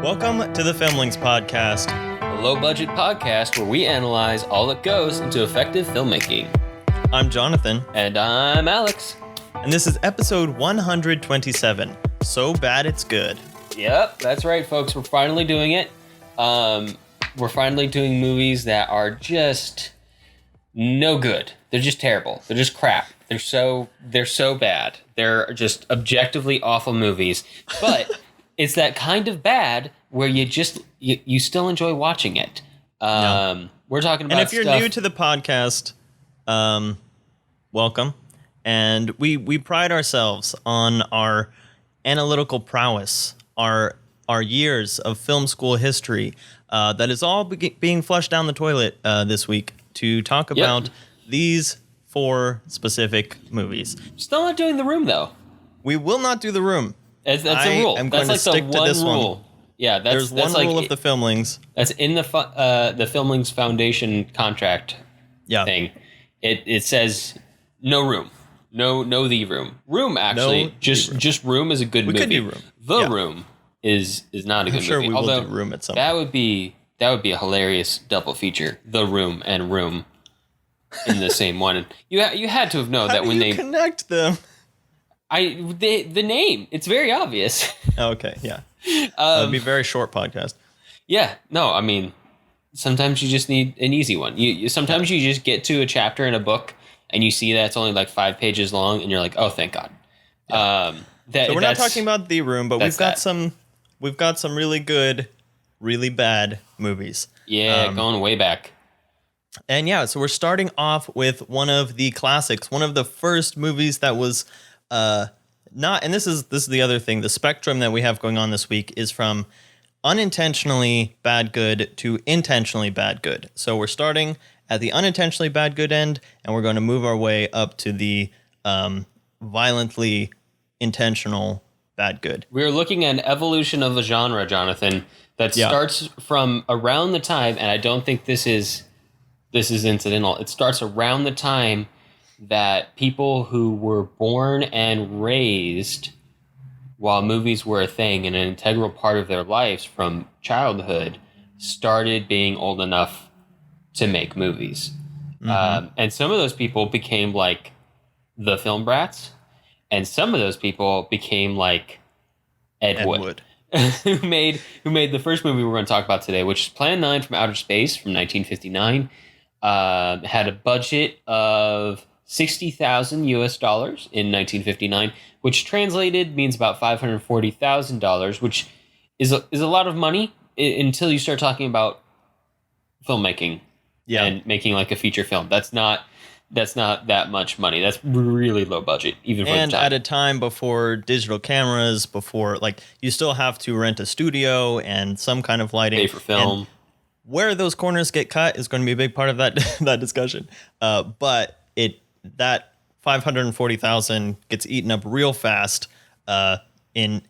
Welcome to the Filmlings Podcast. A low-budget podcast where we analyze all that goes into effective filmmaking. I'm Jonathan. And I'm Alex. And this is episode 127. So bad it's good. Yep, that's right, folks. We're finally doing it. We're finally doing movies that are just no good. They're just terrible. They're just crap. They're so bad. They're just objectively awful movies. But it's that kind of bad where you still enjoy watching it. We're talking about. And if you're new to the podcast, welcome. And we pride ourselves on our analytical prowess, our years of film school history that is all being flushed down the toilet this week to talk about these 4 specific movies. Still not doing The Room, though. We will not do The Room. That's a rule. I'm that's going like to stick the to one this rule. one. Yeah, there's one rule of the Filmlings. That's in the Filmlings Foundation contract thing. It says no room. No the room. Room actually No just Room is a good movie. Could do Room. The Room is not a good I'm sure movie. we Although will do Room at some that point. would be a hilarious double feature. The Room and Room in the same one. You had to have known that when they connect them. the name, it's very obvious. Okay, yeah. It'd be a very short podcast. Yeah, no, I mean, sometimes you just need an easy one. Sometimes you just get to a chapter in a book and you see that it's only like 5 pages long, and you're like, oh, thank God. Yeah. So we're not talking about The Room, but we've got some really good, really bad movies. Yeah, going way back. And yeah, so we're starting off with one of the classics, one of the first movies that was not, and this is the other thing, the spectrum that we have going on this week is from unintentionally bad good to intentionally bad good. So we're starting at the unintentionally bad good end, and we're going to move our way up to the violently intentional bad good. We're looking at an evolution of a genre, Jonathan, that starts from around the time, and I don't think this is incidental. It starts around the time that people who were born and raised while movies were a thing and an integral part of their lives from childhood started being old enough to make movies. Mm-hmm. And some of those people became like the film brats, and some of those people became like Ed Wood. who made the first movie we're going to talk about today, which is Plan 9 from Outer Space from 1959. Had a budget of $60,000 US in 1959, which translated means about $540,000, which is a lot of money until you start talking about filmmaking and making like a feature film. That's not that much money. That's really low budget, even for the time. At a time before digital cameras, before like you still have to rent a studio and some kind of lighting. Pay for film. And where those corners get cut is going to be a big part of that discussion. But that $540,000 gets eaten up real fast in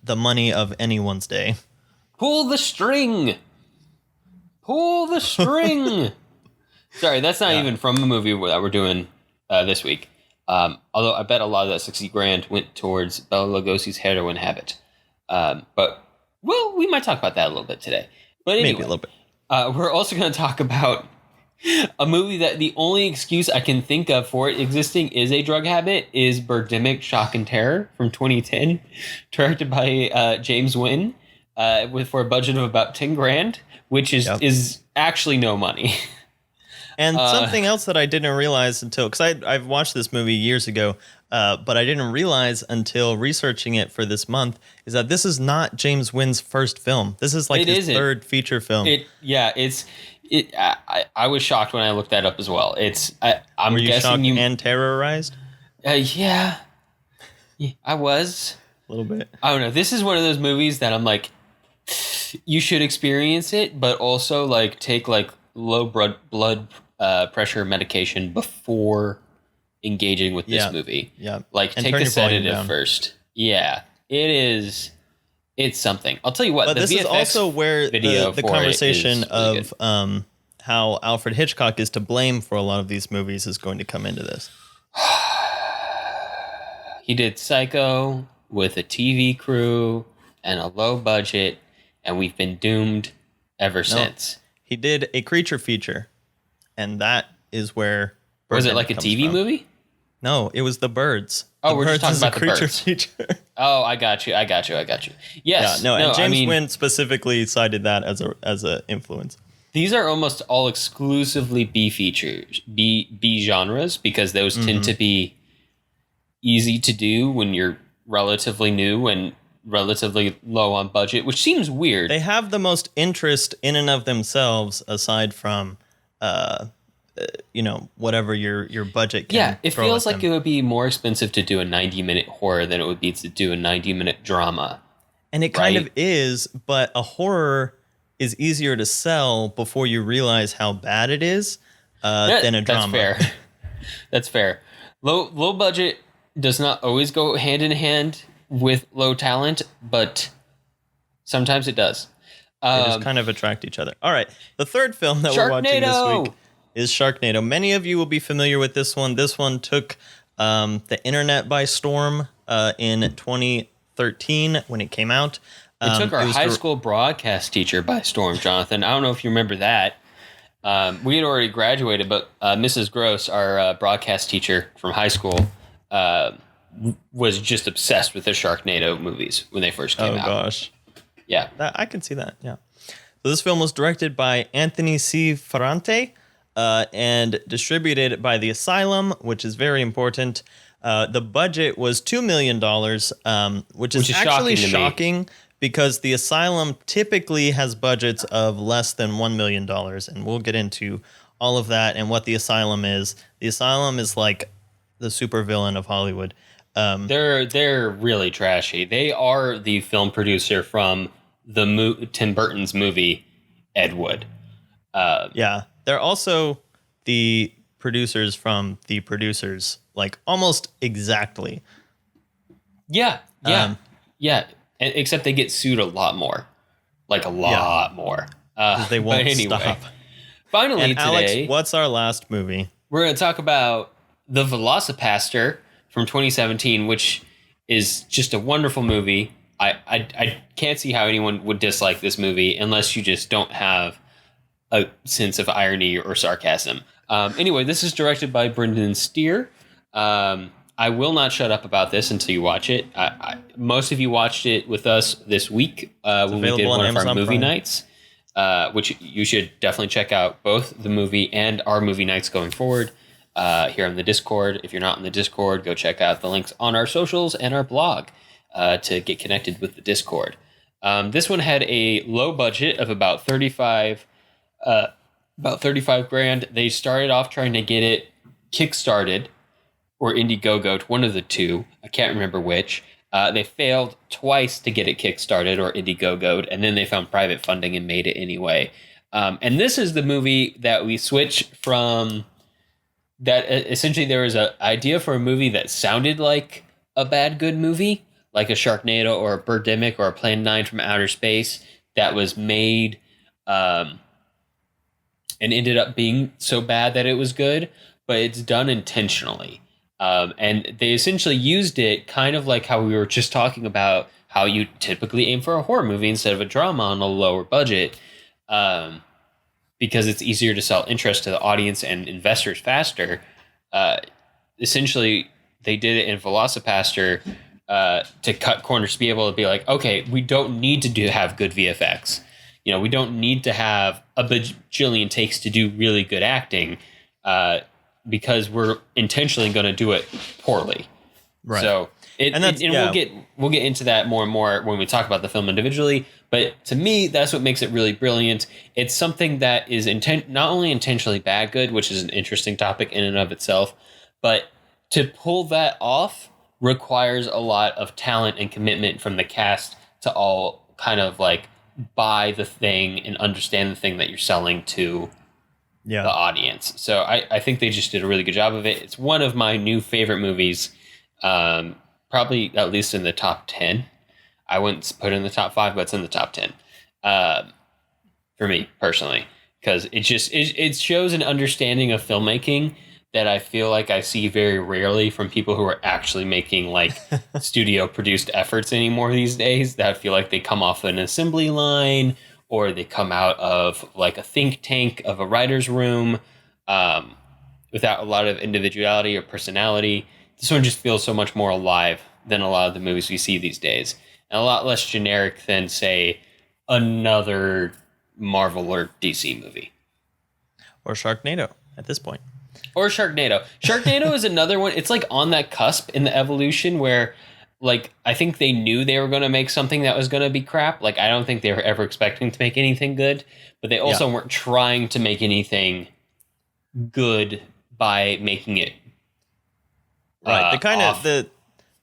the money of anyone's day. Pull the string. Sorry, that's not even from a movie that we're doing this week. Although I bet a lot of that $60,000 went towards Bela Lugosi's heroin habit. But we might talk about that a little bit today. But anyway, maybe a little bit. We're also going to talk about a movie that the only excuse I can think of for it existing is a drug habit is Birdemic, Shock and Terror from 2010, directed by James Wynn, for a budget of about $10,000, which is actually no money. And something else that I didn't realize until, because I've watched this movie years ago, but I didn't realize until researching it for this month, is that this is not James Wynn's first film. This is like his third feature film. I was shocked when I looked that up as well. I'm Were you guessing shocked and terrorized? Yeah, I was. A little bit. I don't know. This is one of those movies that I'm like, you should experience it, but also like take like low blood pressure medication before engaging with this movie. Yeah. Like and take the sedative first. Yeah. It's something. I'll tell you what. But this VFX is also where the conversation of how Alfred Hitchcock is to blame for a lot of these movies is going to come into this. He did Psycho with a TV crew and a low budget, and we've been doomed ever since. He did a creature feature, and that is where Was it Birdemic like a comes TV from. movie? No, it was The Birds. Oh, The we're just Birds talking is about a The creature Birds. feature. Oh, I got you. Yes. And James Wynn specifically cited that as a influence. These are almost all exclusively B features, B genres, because those tend to be easy to do when you're relatively new and relatively low on budget, which seems weird. They have the most interest in and of themselves, aside from, whatever your budget can. Yeah, it throw feels at like them. it would be more expensive to do a 90-minute horror than it would be to do a 90-minute drama. And it kind of is, but a horror is easier to sell before you realize how bad it is than a drama. That's fair. That's fair. Low budget does not always go hand in hand with low talent, but sometimes it does. They just kind of attract each other. All right. The third film that we're watching this week is Sharknado. Many of you will be familiar with this one. This one took the internet by storm in 2013 when it came out. It took our high school broadcast teacher by storm, Jonathan. I don't know if you remember that. We had already graduated, but Mrs. Gross, our broadcast teacher from high school, was just obsessed with the Sharknado movies when they first came out. Oh, gosh. Yeah. I can see that, yeah. So this film was directed by Anthony C. Ferrante and distributed by The Asylum, which is very important. The budget was $2 million, which is actually shocking because The Asylum typically has budgets of less than $1 million, and we'll get into all of that and what The Asylum is. The Asylum is like the supervillain of Hollywood. They're really trashy. They are the film producer from Tim Burton's movie Ed Wood. Yeah, they're also the producers from The Producers, like almost exactly. Yeah. Except they get sued a lot more, like a lot more. They won't stop. Finally, and today, Alex, what's our last movie? We're going to talk about the VelociPastor from 2017, which is just a wonderful movie. I can't see how anyone would dislike this movie unless you just don't have a sense of irony or sarcasm. Anyway, this is directed by Brendan Steer. I will not shut up about this until you watch it. Most of you watched it with us this week when we did one of our movie nights, which you should definitely check out both the movie and our movie nights going forward here on the Discord. If you're not in the Discord, go check out the links on our socials and our blog to get connected with the Discord. This one had a low budget of about 35 grand. They started off trying to get it kickstarted or Indiegogo'd, one of the two. I can't remember which. They failed twice to get it kickstarted or Indiegogo'd, and then they found private funding and made it anyway. And this is the movie that we switched from. That essentially there was an idea for a movie that sounded like a bad good movie, like a Sharknado or a Birdemic or a Plan 9 from Outer Space, that was made and ended up being so bad that it was good, but it's done intentionally. And they essentially used it kind of like how we were just talking about how you typically aim for a horror movie instead of a drama on a lower budget, because it's easier to sell interest to the audience and investors faster. Essentially, they did it in VelociPastor to cut corners, to be able to be like, okay, we don't need to have good VFX. We don't need to have a bajillion takes to do really good acting. Because we're intentionally going to do it poorly, right? So we'll get into that more and more when we talk about the film individually. But to me, that's what makes it really brilliant. It's something that is not only intentionally bad good, which is an interesting topic in and of itself, but to pull that off requires a lot of talent and commitment from the cast to all kind of like buy the thing and understand the thing that you're selling to the audience. So I think they just did a really good job of it. It's one of my new favorite movies, probably at least in the top 10. I wouldn't put it in the top 5, but it's in the top 10 for me personally, because it shows an understanding of filmmaking that I feel like I see very rarely from people who are actually making like studio produced efforts anymore these days, that I feel like they come off an assembly line or they come out of like a think tank of a writer's room, without a lot of individuality or personality. This one just feels so much more alive than a lot of the movies we see these days, and a lot less generic than, say, another Marvel or DC movie. Or Sharknado at this point. Or Sharknado. Sharknado is another one. It's like on that cusp in the evolution where, like, I think they knew they were going to make something that was going to be crap. Like, I don't think they were ever expecting to make anything good, but they also weren't trying to make anything good by making it right. The kind of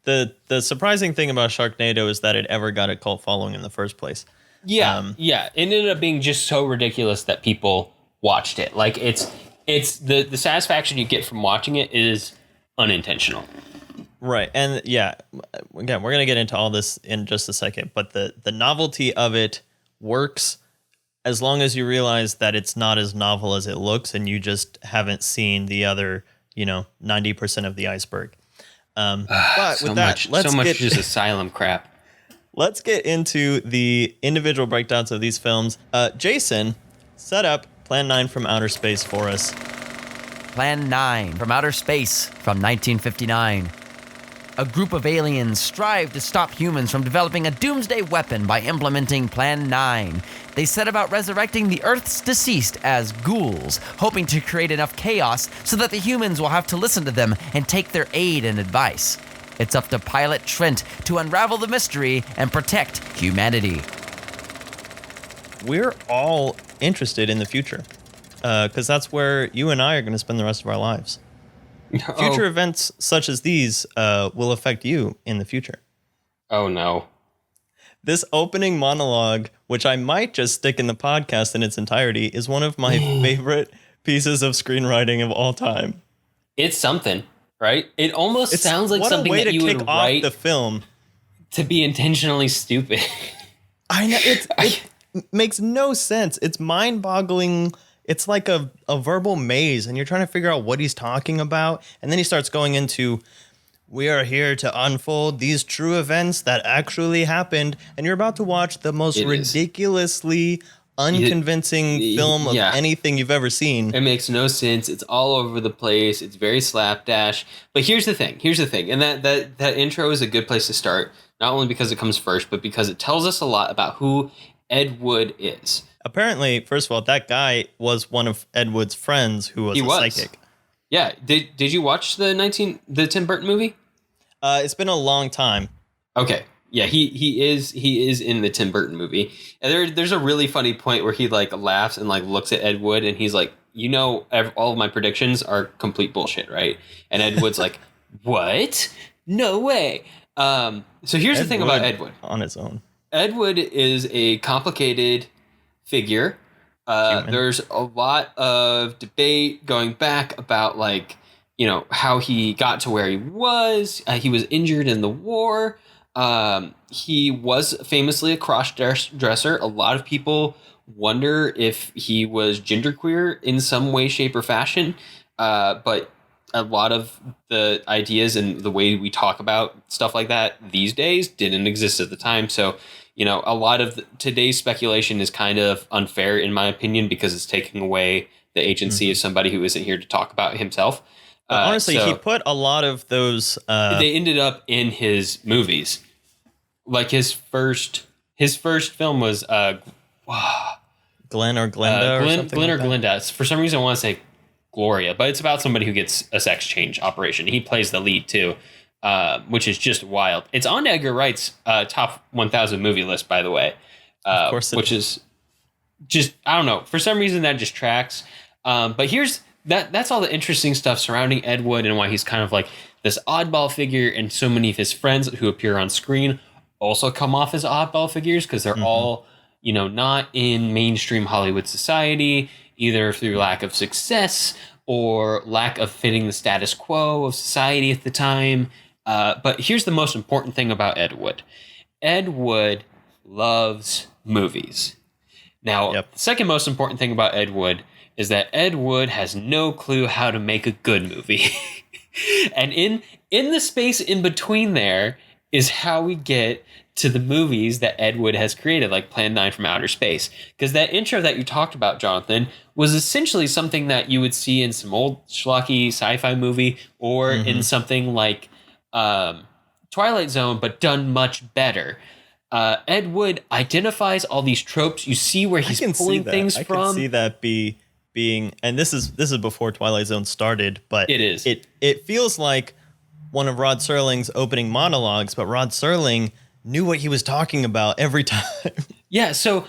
the surprising thing about Sharknado is that it ever got a cult following in the first place. Yeah, yeah. It ended up being just so ridiculous that people watched it. Like, it's the satisfaction you get from watching it is unintentional. Right. And yeah, again, we're going to get into all this in just a second, but the novelty of it works as long as you realize that it's not as novel as it looks and you just haven't seen the other, 90% of the iceberg. But so with that, let's get just asylum crap. Let's get into the individual breakdowns of these films. Jason, set up Plan 9 from Outer Space for us. Plan 9 from Outer Space from 1959. A group of aliens strive to stop humans from developing a doomsday weapon by implementing Plan 9. They set about resurrecting the Earth's deceased as ghouls, hoping to create enough chaos so that the humans will have to listen to them and take their aid and advice. It's up to Pilot Trent to unravel the mystery and protect humanity. We're all interested in the future, because that's where you and I are going to spend the rest of our lives. Future events such as these will affect you in the future. Oh, no. This opening monologue, which I might just stick in the podcast in its entirety, is one of my favorite pieces of screenwriting of all time. It's something, right? It almost sounds like something that you would write the film to be intentionally stupid. I know. It makes no sense. It's mind-boggling. It's like a verbal maze, and you're trying to figure out what he's talking about. And then he starts going into, we are here to unfold these true events that actually happened. And you're about to watch the most ridiculously unconvincing film of anything you've ever seen. It makes no sense. It's all over the place. It's very slapdash. But here's the thing. And that intro is a good place to start, not only because it comes first, but because it tells us a lot about who Ed Wood is. Apparently, first of all, that guy was one of Ed Wood's friends who was a psychic. Yeah. Did you watch the Tim Burton movie? It's been a long time. Okay. Yeah, he is in the Tim Burton movie. And there's a really funny point where he like laughs and like looks at Ed Wood and he's like, all of my predictions are complete bullshit, right? And Ed Wood's like, what? No way. So here's the thing about Ed Wood. On his own. Ed Wood is a complicated figure. There's a lot of debate going back about like, how he got to where he was. He was injured in the war. He was famously a cross-dresser. A lot of people wonder if he was genderqueer in some way, shape, or fashion. But a lot of the ideas and the way we talk about stuff like that these days didn't exist at the time. So, a lot of today's speculation is kind of unfair, in my opinion, because it's taking away the agency of somebody who isn't here to talk about himself. Honestly, he put a lot of those. They ended up in his movies. Like his first film was Glenn or Glenda or something. Glenn or Glenda. For some reason, I want to say Gloria, but it's about somebody who gets a sex change operation. He plays the lead too, which is just wild. It's on Edgar Wright's top 1,000 movie list, by the way. Of course, which is just, I don't know. For some reason, that just tracks. But here's that's all the interesting stuff surrounding Ed Wood and why he's kind of like this oddball figure, and so many of his friends who appear on screen also come off as oddball figures because they're all, not in mainstream Hollywood society, either through lack of success or lack of fitting the status quo of society at the time. But here's the most important thing about Ed Wood. Ed Wood loves movies. Now, the second most important thing about Ed Wood is that Ed Wood has no clue how to make a good movie. And in the space in between there is how we get to the movies that Ed Wood has created, like Plan 9 from Outer Space. Because that intro that you talked about, Jonathan, was essentially something that you would see in some old schlocky sci-fi movie or in something like Twilight Zone, but done much better. Ed Wood identifies all these tropes. You see where he's pulling things from. I can see that being, and this is before Twilight Zone started, but it is. It feels like one of Rod Serling's opening monologues, but Rod Serling knew what he was talking about every time. Yeah, so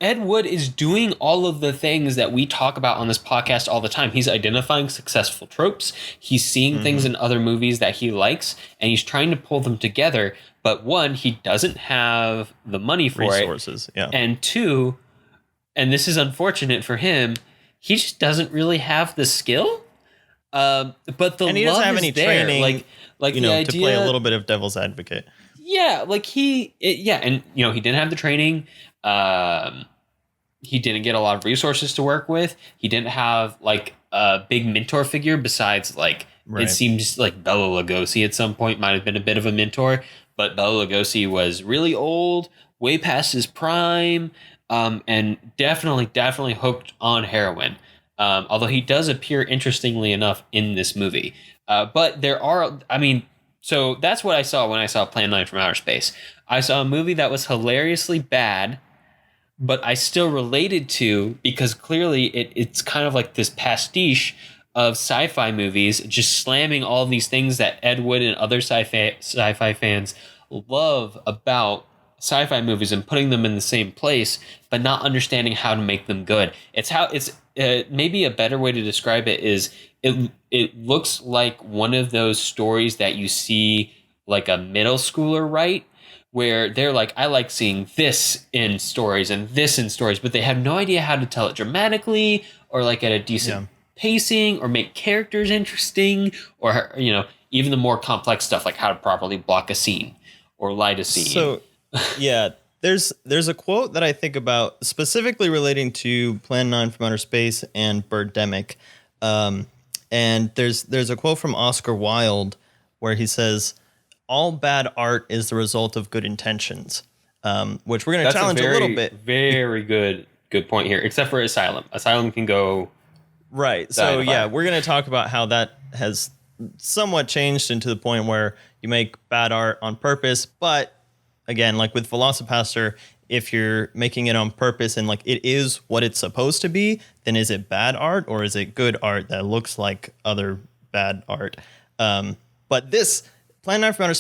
Ed Wood is doing all of the things that we talk about on this podcast all the time. He's identifying successful tropes. He's seeing things in other movies that he likes, and he's trying to pull them together. But one, he doesn't have the money for resources, yeah. And two, and this is unfortunate for him, he just doesn't really have the skill. But the and he love doesn't have is any there. training, like you the know, idea, to play a little bit of devil's advocate. Yeah, like and you know, he didn't have the training. He didn't get a lot of resources to work with. He didn't have like a big mentor figure besides like it seems like Bela Lugosi at some point might have been a bit of a mentor, but Bela Lugosi was really old, way past his prime, and definitely hooked on heroin. Although he does appear interestingly enough in this movie. But there are, so that's what I saw when I saw Plan 9 from Outer Space. I saw a movie that was hilariously bad, but I still related to, because clearly it's kind of like this pastiche of sci-fi movies, just slamming all of these things that Ed Wood and other sci-fi fans love about sci-fi movies and putting them in the same place, but not understanding how to make them good. Maybe a better way to describe it is it looks like one of those stories that you see like a middle schooler write, where they're like, I like seeing this in stories and this in stories, but they have no idea how to tell it dramatically or like at a decent pacing or make characters interesting, or, you know, even the more complex stuff like how to properly block a scene or light a scene. So, yeah, there's a quote that I think about specifically relating to Plan 9 from Outer Space and Birdemic. And there's a quote from Oscar Wilde where he says, all bad art is the result of good intentions, which we're going to challenge a little bit. Very good point here, except for Asylum. Asylum can go right. So yeah, we're going to talk about how that has somewhat changed into the point where you make bad art on purpose. But again, like with VelociPastor, if you're making it on purpose and like it is what it's supposed to be, then is it bad art or is it good art that looks like other bad art? But this Plan 9 from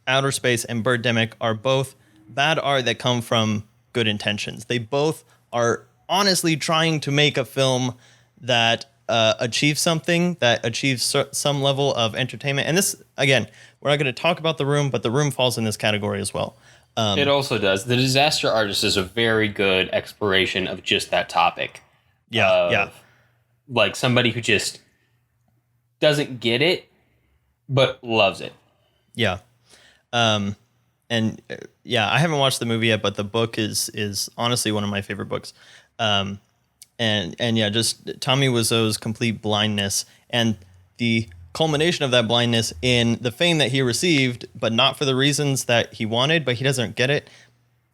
Outer Space and Birdemic are both bad art that come from good intentions. They both are honestly trying to make a film that achieves something, that achieves some level of entertainment. And this, again, we're not going to talk about The Room, but The Room falls in this category as well. It also does. The Disaster Artist is a very good exploration of just that topic. Yeah. Like somebody who just doesn't get it, but loves it. Yeah. I haven't watched the movie yet, but the book is honestly one of my favorite books. And just Tommy Wiseau's complete blindness and the culmination of that blindness in the fame that he received, but not for the reasons that he wanted, but he doesn't get it.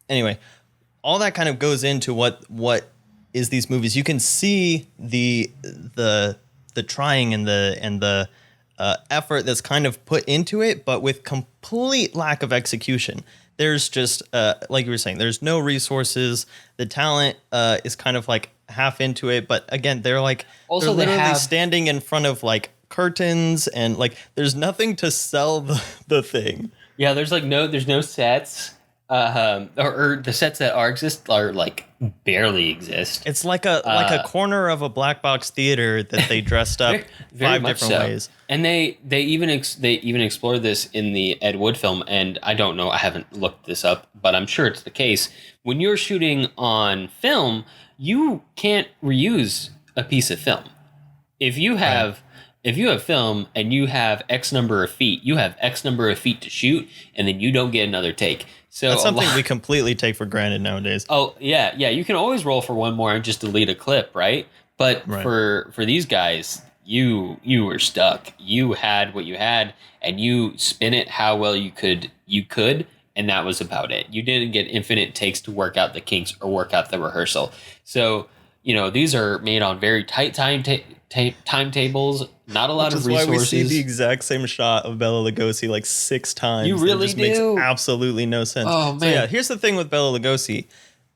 Anyway, all that kind of goes into what is these movies. You can see the trying and the effort that's kind of put into it, but with complete lack of execution. There's just, like you were saying, there's no resources. The talent is kind of like half into it, but again, they're literally standing in front of like curtains and like there's nothing to sell the thing. Yeah, there's no sets. Or the sets that exist are like barely exist. It's like a corner of a black box theater that they dressed up very 5 different ways. And they even explore this in the Ed Wood film. And I don't know, I haven't looked this up, but I'm sure it's the case. When you're shooting on film, you can't reuse a piece of film. If you have film and you have X number of feet, you have X number of feet to shoot, and then you don't get another take. So that's something we completely take for granted nowadays. Oh, yeah. You can always roll for one more and just delete a clip, right? But Right. for these guys, you were stuck. You had what you had, and you spin it how well you could, and that was about it. You didn't get infinite takes to work out the kinks or work out the rehearsal. So, these are made on very tight timetables, not a lot of resources. Why we see the exact same shot of Bela Lugosi like 6 times. You really it just do. Makes absolutely no sense. Oh, man. So yeah, here's the thing with Bela Lugosi.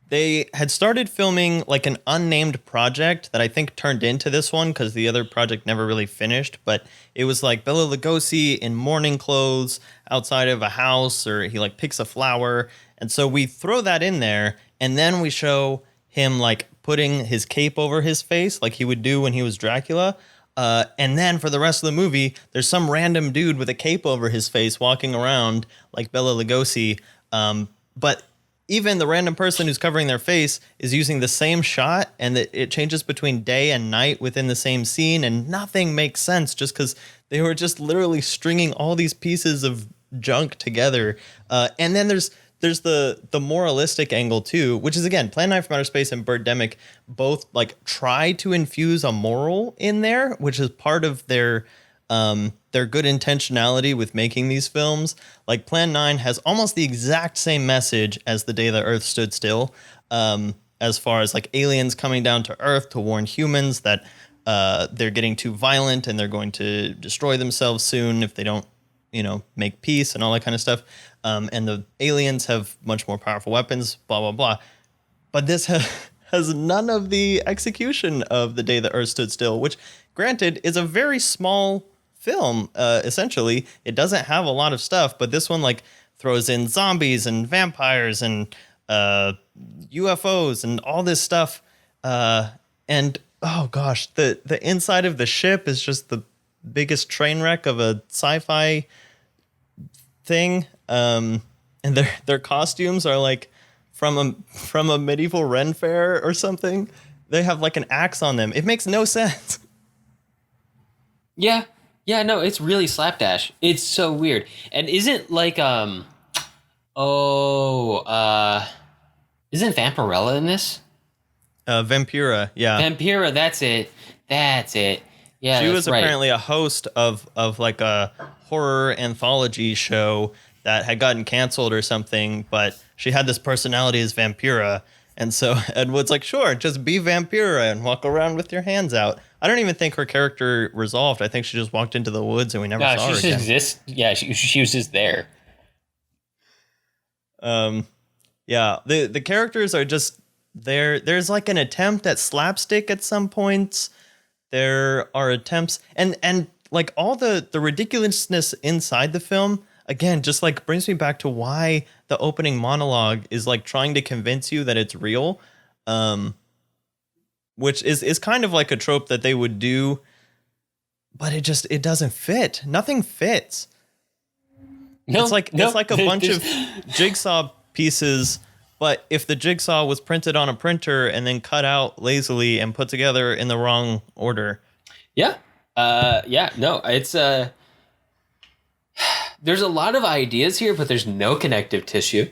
They had started filming like an unnamed project that I think turned into this one because the other project never really finished. But it was like Bela Lugosi in morning clothes outside of a house, or he like picks a flower. And so we throw that in there, and then we show him like putting his cape over his face like he would do when he was Dracula. And then for the rest of the movie, there's some random dude with a cape over his face walking around like Bela Lugosi. But even the random person who's covering their face is using the same shot, and it changes between day and night within the same scene, and nothing makes sense just because they were just literally stringing all these pieces of junk together. And then there's the moralistic angle too, which is again, Plan 9 from Outer Space and Birdemic both like try to infuse a moral in there, which is part of their good intentionality with making these films. Like Plan 9 has almost the exact same message as The Day the Earth Stood Still, as far as like aliens coming down to Earth to warn humans that they're getting too violent and they're going to destroy themselves soon if they don't, make peace and all that kind of stuff. And the aliens have much more powerful weapons, blah, blah, blah. But this has none of the execution of The Day the Earth Stood Still, which, granted, is a very small film, essentially. It doesn't have a lot of stuff, but this one, like, throws in zombies and vampires and UFOs and all this stuff. And, oh, gosh, the inside of the ship is just the biggest train wreck of a sci-fi thing. And their costumes are, like, from a medieval Ren fair or something. They have, like, an axe on them. It makes no sense. Yeah, no, it's really slapdash. It's so weird. And isn't like isn't Vampirella in this? Vampira, yeah. Vampira, that's it. Yeah, she that's was apparently a host of like a horror anthology show that had gotten canceled or something, but she had this personality as Vampira. And so Ed Wood's like, sure, just be Vampira and walk around with your hands out. I don't even think her character resolved. I think she just walked into the woods and we never saw her again. Yeah, she was just there. Yeah, the characters are just there. There's like an attempt at slapstick at some points. There are attempts and like all the ridiculousness inside the film, again, just like brings me back to why the opening monologue is like trying to convince you that it's real. Which is kind of like a trope that they would do, but it doesn't fit. Nothing fits. It's like a bunch of jigsaw pieces, but if the jigsaw was printed on a printer and then cut out lazily and put together in the wrong order. Yeah. No, it's there's a lot of ideas here, but there's no connective tissue.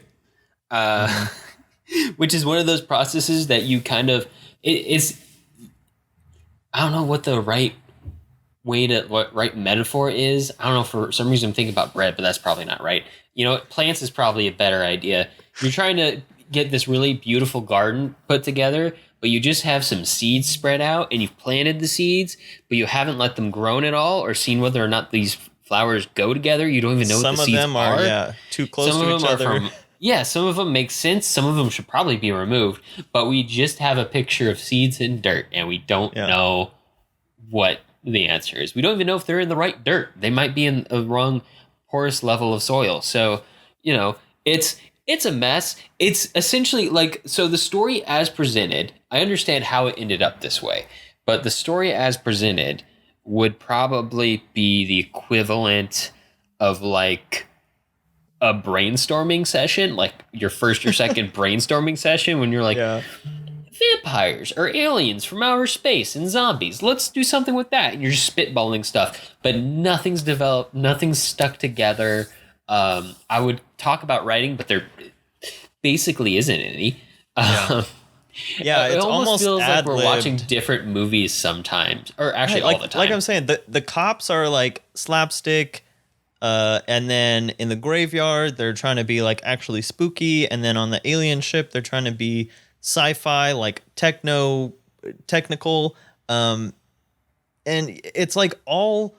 Which is one of those processes that you kind of it's I don't know what the right metaphor is. I don't know, for some reason I'm thinking about bread, but that's probably not right. Plants is probably a better idea. You're trying to get this really beautiful garden put together, but you just have some seeds spread out and you've planted the seeds, but you haven't let them grow at all or seen whether or not these flowers go together. You don't even know what the seeds are. Some of them are too close to each other. Some of them make sense. Some of them should probably be removed. But we just have a picture of seeds and dirt, and we don't know what the answer is. We don't even know if they're in the right dirt. They might be in a wrong porous level of soil. So, it's a mess. It's essentially like, so the story as presented, I understand how it ended up this way, but the story as presented would probably be the equivalent of like a brainstorming session, like your first or second brainstorming session when you're like, vampires or aliens from outer space and zombies. Let's do something with that. And you're just spitballing stuff, but nothing's developed, nothing's stuck together. I would talk about writing, but there basically isn't any. Yeah, It it's almost feels like we're watching ad-libbed. different movies sometimes, or actually Right, all the time. like I'm saying, the cops are like slapstick, and then in the graveyard they're trying to be like actually spooky, and then on the alien ship they're trying to be sci-fi, like technical, and it's like all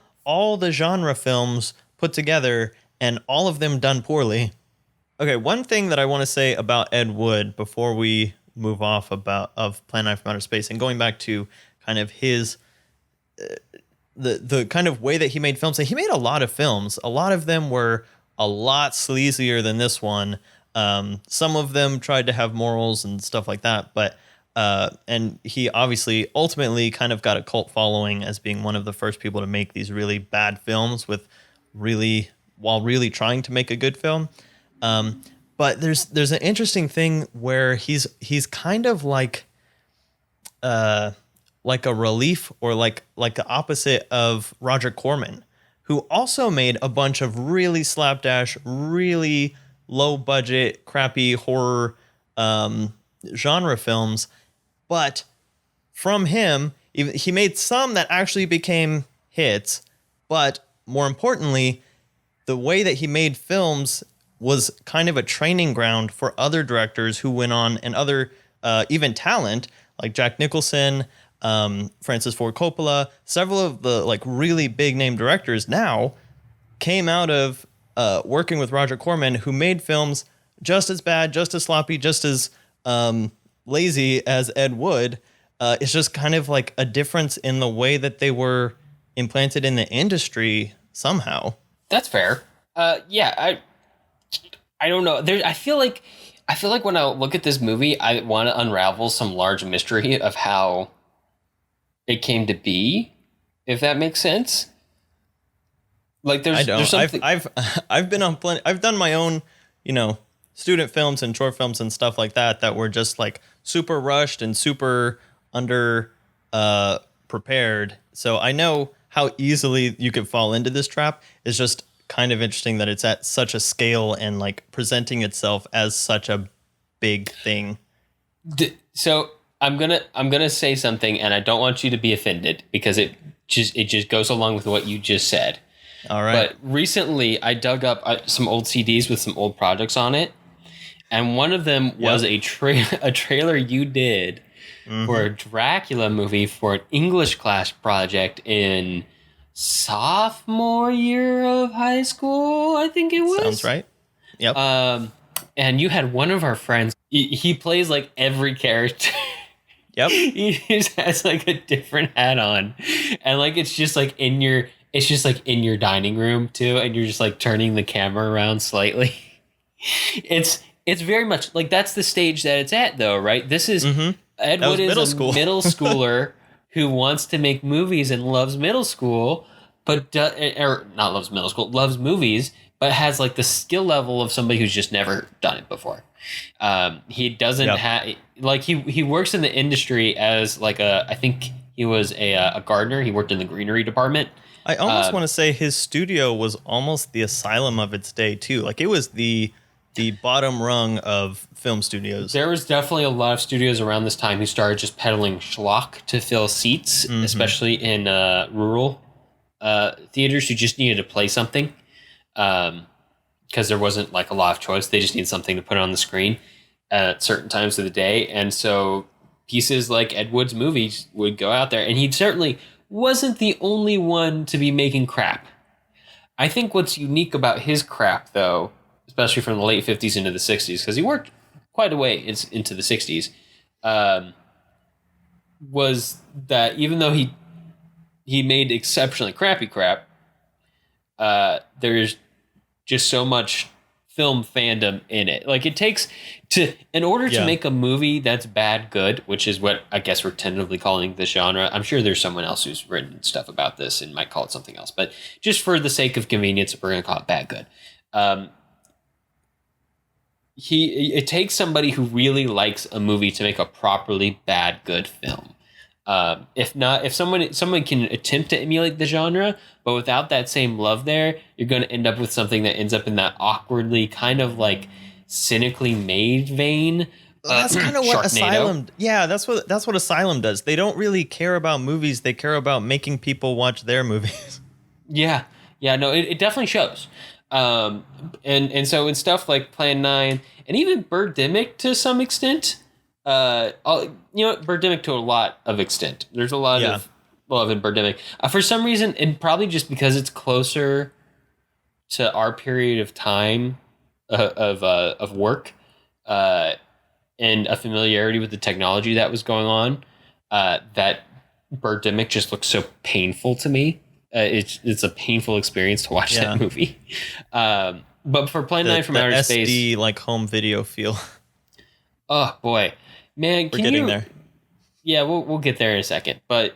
the genre films put together, and all of them done poorly. Okay, one thing that I want to say about Ed Wood before we move off of Plan 9 from Outer Space, and going back to kind of his the kind of way that he made films. He made a lot of films. A lot of them were a lot sleazier than this one. Some of them tried to have morals and stuff like that, but and he obviously ultimately kind of got a cult following as being one of the first people to make these really bad films while really trying to make a good film. But there's an interesting thing where he's kind of like a relief, or like the opposite of Roger Corman, who also made a bunch of really slapdash, really low budget, crappy horror genre films. But from him, he made some that actually became hits. But more importantly, the way that he made films was kind of a training ground for other directors who went on, and other even talent like Jack Nicholson, Francis Ford Coppola. Several of the like really big name directors now came out of working with Roger Corman, who made films just as bad, just as sloppy, just as lazy as Ed Wood. It's just kind of like a difference in the way that they were implanted in the industry somehow. That's fair. Yeah, I don't know. I feel like when I look at this movie, I want to unravel some large mystery of how it came to be, if that makes sense. Like there's something. I've been on plenty. I've done my own, student films and short films and stuff like that were just like super rushed and super under prepared. So I know how easily you could fall into this trap. It's just kind of interesting that it's at such a scale and like presenting itself as such a big thing. So I'm gonna say something, and I don't want you to be offended, because it just goes along with what you just said. All right. But recently I dug up some old CDs with some old projects on it, and one of them was a trailer you did for a Dracula movie for an English class project in sophomore year of high school, I think it was. Sounds right. Yep. And you had one of our friends. He plays like every character. Yep. He just has like a different hat on, and like it's just like in your dining room too, and you're just like turning the camera around slightly. It's very much like that's the stage that it's at, though, right? This is Ed Wood is middle schooler who wants to make movies and loves middle school, but loves movies, but has like the skill level of somebody who's just never done it before. He doesn't have like he works in the industry as like I think he was a gardener. He worked in the greenery department. I almost want to say his studio was almost the asylum of its day too. Like it was the bottom rung of film studios. There was definitely a lot of studios around this time who started just peddling schlock to fill seats, especially in rural theaters who just needed to play something, because there wasn't like a lot of choice. They just needed something to put on the screen at certain times of the day. And so pieces like Ed Wood's movies would go out there, and he certainly wasn't the only one to be making crap. I think what's unique about his crap, though, especially from the late 50s into the 60s, because he worked quite a way into the 60s, was that even though he made exceptionally crappy crap, there's just so much film fandom in it. Like it takes in order to make a movie that's bad good, which is what I guess we're tentatively calling this genre. I'm sure there's someone else who's written stuff about this and might call it something else, but just for the sake of convenience, we're going to call it bad good. It takes somebody who really likes a movie to make a properly bad good film. If someone can attempt to emulate the genre, but without that same love there, you're going to end up with something that ends up in that awkwardly kind of like cynically made vein That's kind of what Sharknado. Asylum. Yeah, that's what Asylum does. They don't really care about movies. They care about making people watch their movies. Yeah, no, it definitely shows. And so in stuff like Plan 9 and even Birdemic to some extent, Birdemic to a lot of extent. There's a lot of love in Birdemic. For some reason, and probably just because it's closer to our period of time of work, and a familiarity with the technology that was going on, that Birdemic just looks so painful to me. It's a painful experience to watch that movie. But for Plan 9 from Outer Space, SD like home video feel. Oh boy, man, we're getting there. Yeah, we'll get there in a second. But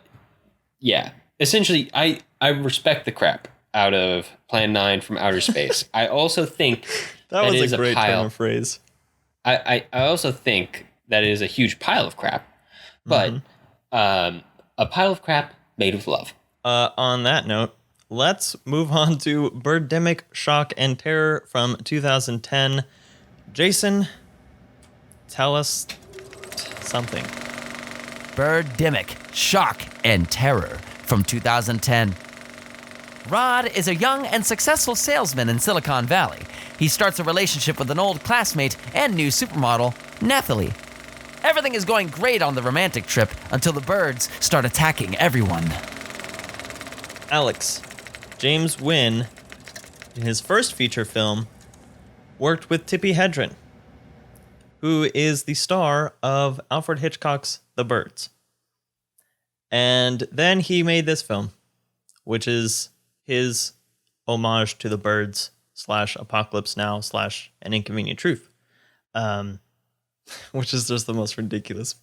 yeah, essentially, I respect the crap out of Plan 9 from Outer Space. I also think that was a great turn of phrase. I also think that it is a huge pile of crap, but a pile of crap made with love. On that note, let's move on to Birdemic, Shock and Terror from 2010. Jason, tell us something. Birdemic, Shock and Terror from 2010. Rod is a young and successful salesman in Silicon Valley. He starts a relationship with an old classmate and new supermodel, Nathalie. Everything is going great on the romantic trip until the birds start attacking everyone. Alex, James Wynn, in his first feature film, worked with Tippi Hedren, who is the star of Alfred Hitchcock's The Birds. And then he made this film, which is his homage to The Birds / Apocalypse Now / An Inconvenient Truth, which is just the most ridiculous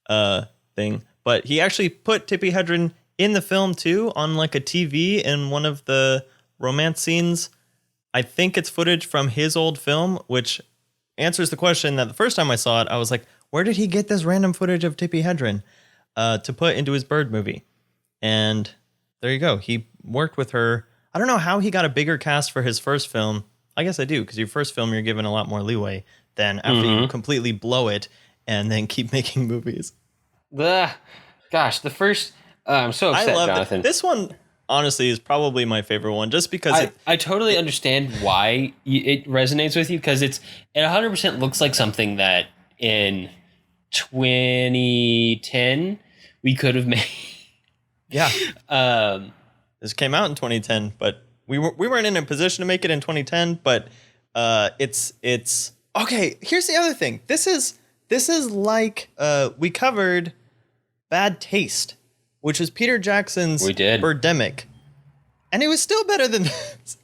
thing. But he actually put Tippi Hedren in the film too, on like a TV in one of the romance scenes. I think it's footage from his old film, which answers the question that the first time I saw it, I was like, where did he get this random footage of Tippi Hedren to put into his Bird movie? And there you go. He worked with her. I don't know how he got a bigger cast for his first film. I guess I do, because your first film, you're given a lot more leeway than after you completely blow it and then keep making movies. Gosh, the first... I'm so upset, Jonathan. This one, honestly, is probably my favorite one, just because I totally understand why it resonates with you, because it 100% looks like something that in 2010 we could have made. Yeah. This came out in 2010, but we weren't in a position to make it in 2010. But it's okay. Here's the other thing. This is like we covered Bad Taste, which was Peter Jackson's Birdemic, and it was still better than this.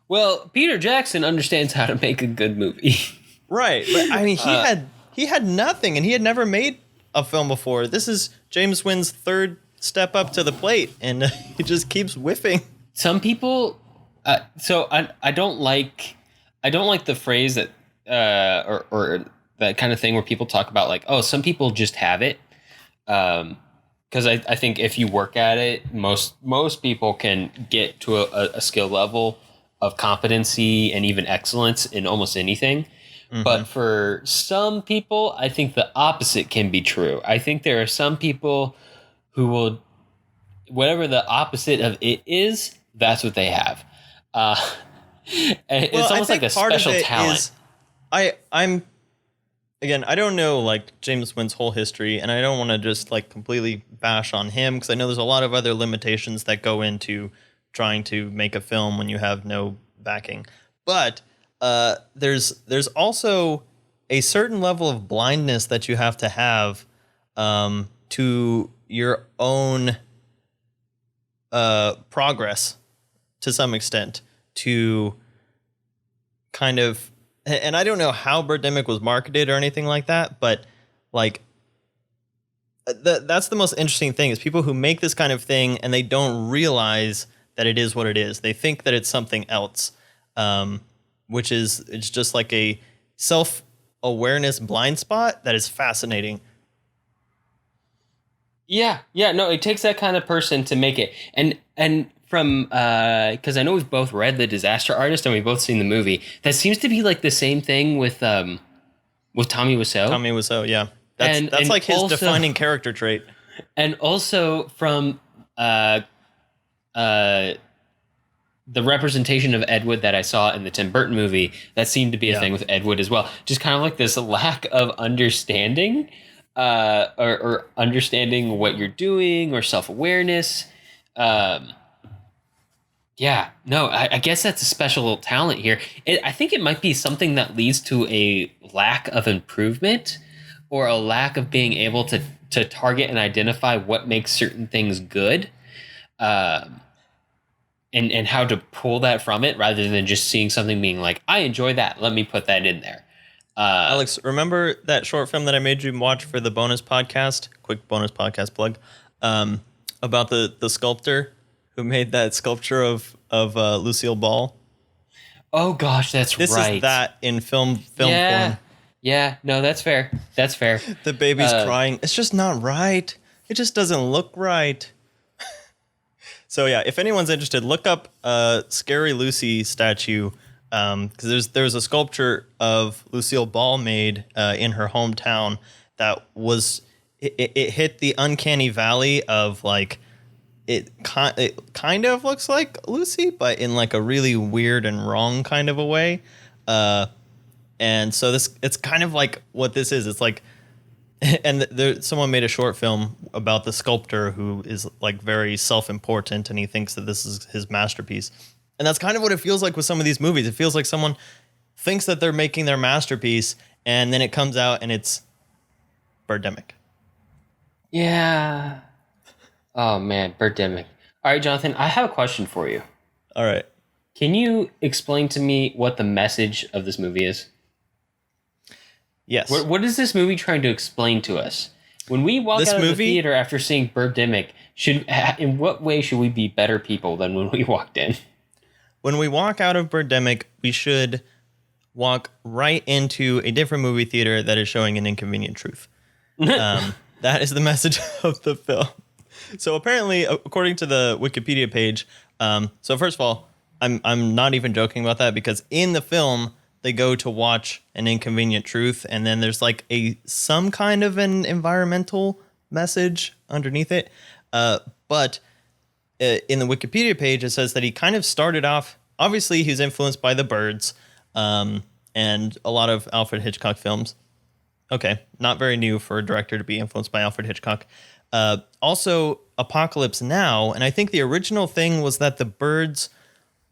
Well, Peter Jackson understands how to make a good movie. Right. But I mean, he had nothing, and he had never made a film before. This is James Wynn's third step up to the plate, and he just keeps whiffing. Some people, so I don't like the phrase that or that kind of thing where people talk about like, oh, some people just have it. Because I think if you work at it, most people can get to a skill level of competency and even excellence in almost anything. Mm-hmm. But for some people, I think the opposite can be true. I think there are some people who will, whatever the opposite of it is, that's what they have. It's almost like a special talent. I'm again, I don't know like James Wynn's whole history, and I don't want to just like completely bash on him, because I know there's a lot of other limitations that go into trying to make a film when you have no backing. But there's also a certain level of blindness that you have to have to your own progress to some extent to kind of. And I don't know how Birdemic was marketed or anything like that, but like that's the most interesting thing is people who make this kind of thing and they don't realize that it is what it is. They think that it's something else, which is it's just like a self-awareness blind spot that is fascinating. Yeah, no, it takes that kind of person to make it. And from because I know we've both read The Disaster Artist and we've both seen the movie. That seems to be like the same thing with with Tommy Wiseau. Tommy Wiseau, yeah. That's And like his also, defining character trait. And also from the representation of Ed Wood that I saw in the Tim Burton movie, that seemed to be a thing with Ed Wood as well. Just kind of like this lack of understanding, or understanding what you're doing, or self-awareness. I guess that's a special talent here. I think it might be something that leads to a lack of improvement, or a lack of being able to target and identify what makes certain things good. And how to pull that from it, rather than just seeing something being like, I enjoy that, let me put that in there. Alex, remember that short film that I made you watch for the bonus podcast? Quick bonus podcast plug. About the sculptor who made that sculpture of Lucille Ball. Oh gosh, this right. This is that in film form. Yeah, no, that's fair. That's fair. The baby's crying. It's just not right. It just doesn't look right. So yeah, if anyone's interested, look up Scary Lucy statue, because there's a sculpture of Lucille Ball made in her hometown that was it hit the uncanny valley of like it kind of looks like Lucy, but in like a really weird and wrong kind of a way, and so it's kind of like what this is. It's like. And someone made a short film about the sculptor who is like very self-important, and he thinks that this is his masterpiece. And that's kind of what it feels like with some of these movies. It feels like someone thinks that they're making their masterpiece, and then it comes out and it's Birdemic. Yeah. Oh man, Birdemic. All right, Jonathan, I have a question for you. All right. Can you explain to me what the message of this movie is? Yes. What is this movie trying to explain to us? When we walk out of the theater after seeing Birdemic, in what way should we be better people than when we walked in? When we walk out of Birdemic, we should walk right into a different movie theater that is showing an inconvenient truth. That is the message of the film. So apparently, according to the Wikipedia page, so first of all, I'm not even joking about that, because in the film, they go to watch an inconvenient truth, and then there's like some kind of an environmental message underneath it. But in the Wikipedia page, it says that he kind of started off, obviously he's influenced by The Birds, and a lot of Alfred Hitchcock films. Okay, not very new for a director to be influenced by Alfred Hitchcock. Also, Apocalypse Now, and I think the original thing was that the birds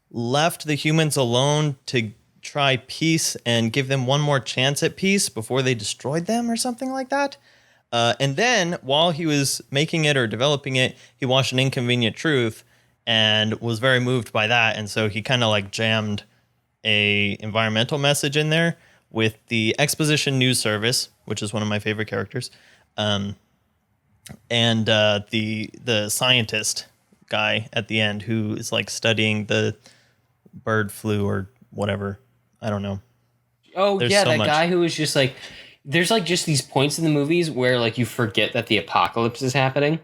left the humans alone to try peace and give them one more chance at peace before they destroyed them or something like that. And then while he was making it or developing it, he watched An Inconvenient Truth and was very moved by that. And so he kind of like jammed a environmental message in there with the Exposition News Service, which is one of my favorite characters. And the scientist guy at the end who is like studying the bird flu or whatever. I don't know. Oh, there's that guy who was just like, there's like just these points in the movies where like you forget that the apocalypse is happening.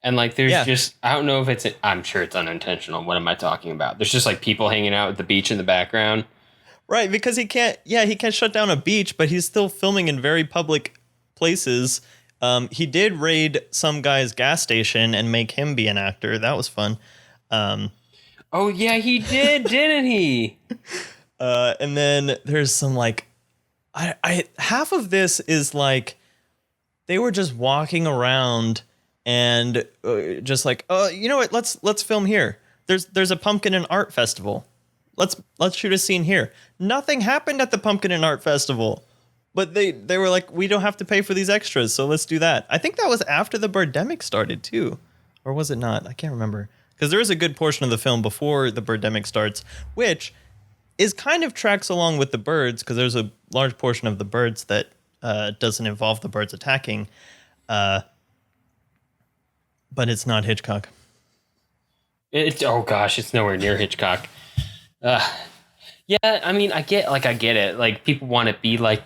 And like there's just, I don't know if I'm sure it's unintentional. What am I talking about? There's just like people hanging out at the beach in the background. Right, because he can't shut down a beach, but he's still filming in very public places. He did raid some guy's gas station and make him be an actor. That was fun. Oh yeah, he did, didn't he? And then there's some like, I half of this is like, they were just walking around and just like, oh, you know what? Let's film here. There's a pumpkin and art festival. Let's shoot a scene here. Nothing happened at the pumpkin and art festival, but they were like, we don't have to pay for these extras, so let's do that. I think that was after the Birdemic started too, or was it not? I can't remember, because there is a good portion of the film before the Birdemic starts, which is kind of tracks along with the birds, because there's a large portion of the birds that doesn't involve the birds attacking, but it's not Hitchcock. Oh gosh, it's nowhere near Hitchcock. Yeah, I mean, I get it. Like, people want to be like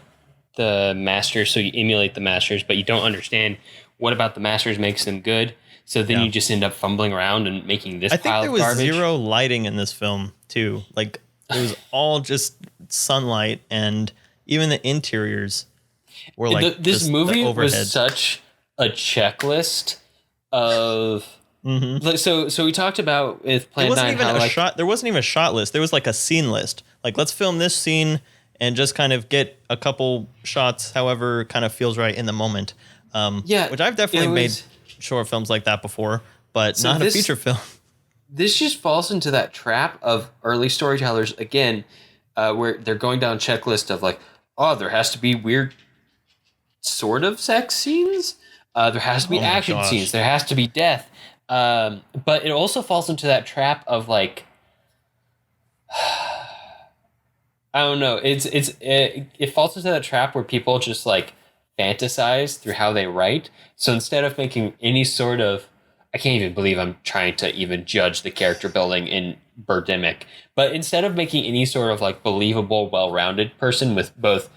the masters, so you emulate the masters, but you don't understand what about the masters makes them good. So then you just end up fumbling around and making this pile of garbage. I think there was zero lighting in this film too. Like, it was all just sunlight, and even the interiors Where like this movie was such a checklist of. Mm-hmm. So we talked about with Plan 9 how like there wasn't even a shot list. There was like a scene list. Like, let's film this scene and just kind of get a couple shots, however kind of feels right in the moment. Which I've definitely made short films like that before, but not a feature film. This just falls into that trap of early storytellers again, where they're going down a checklist of like, oh, there has to be weird sort of sex scenes. There has to be action scenes. There has to be death. But it also falls into that trap of like, I don't know. It falls into that trap where people just like fantasize through how they write. So instead of making any sort of, I can't even believe I'm trying to even judge the character building in Birdemic, but instead of making any sort of like believable, well-rounded person with both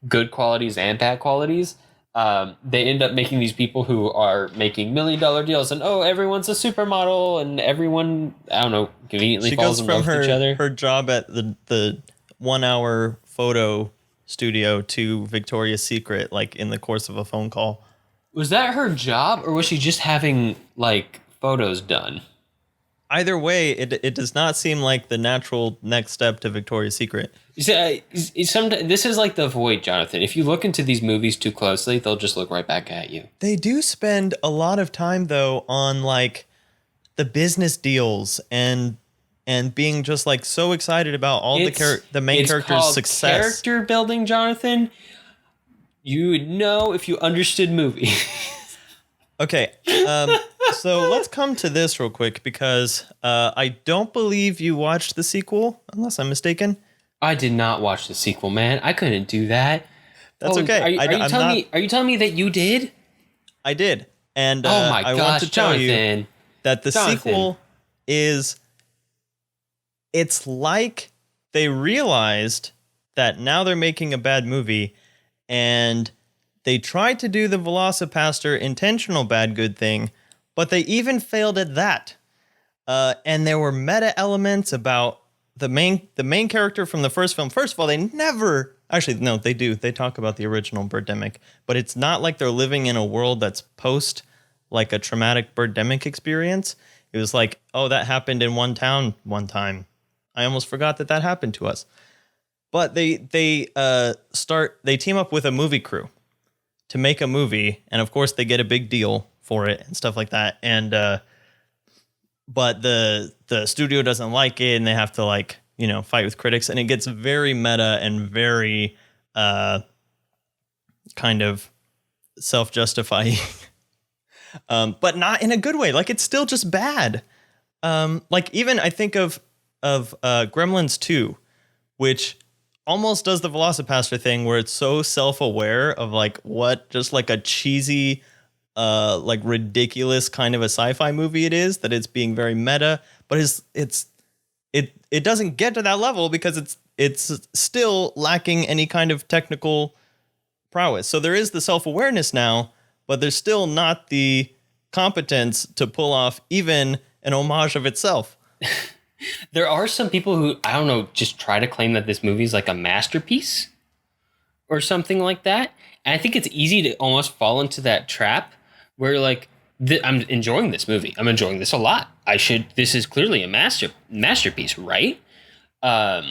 good qualities and bad qualities, they end up making these people who are making $1 million deals, and everyone's a supermodel, and everyone, I don't know, conveniently falls in love with each other. Her job at the 1 hour photo studio to Victoria's Secret, like in the course of a phone call. Was that her job, or was she just having like photos done? Either way, it does not seem like the natural next step to Victoria's Secret. You see, this is like The Void, Jonathan. If you look into these movies too closely, they'll just look right back at you. They do spend a lot of time, though, on like the business deals and being just like so excited about all the main character's success. Character building, Jonathan. You would know if you understood movies. Okay, so let's come to this real quick because I don't believe you watched the sequel, unless I'm mistaken. I did not watch the sequel, man. I couldn't do that. That's okay. Are you telling me that you did? I did, and oh my I gosh, want to tell Jonathan. you that the sequel is. It's like they realized that now they're making a bad movie, and they tried to do the VelociPastor intentional bad good thing, but they even failed at that. And there were meta elements about the main character from the first film. First of all, they never actually no, they do. They talk about the original Birdemic, but it's not like they're living in a world that's post like a traumatic Birdemic experience. It was like, oh, that happened in one town one time. I almost forgot that happened to us. But they team up with a movie crew to make a movie, and of course they get a big deal for it and stuff like that. And but the studio doesn't like it, and they have to like fight with critics, and it gets very meta and very kind of self-justifying, but not in a good way. Like it's still just bad. Like even I think of Gremlins 2, which almost does the VelociPastor thing where it's so self-aware of like what just like a cheesy like ridiculous kind of a sci-fi movie it is, that it's being very meta, but it doesn't get to that level because it's still lacking any kind of technical prowess. So there is the self-awareness now, but there's still not the competence to pull off even an homage of itself. There are some people who, I don't know, just try to claim that this movie is like a masterpiece or something like that. And I think it's easy to almost fall into that trap where like, I'm enjoying this movie. I'm enjoying this a lot. This is clearly a masterpiece, right? But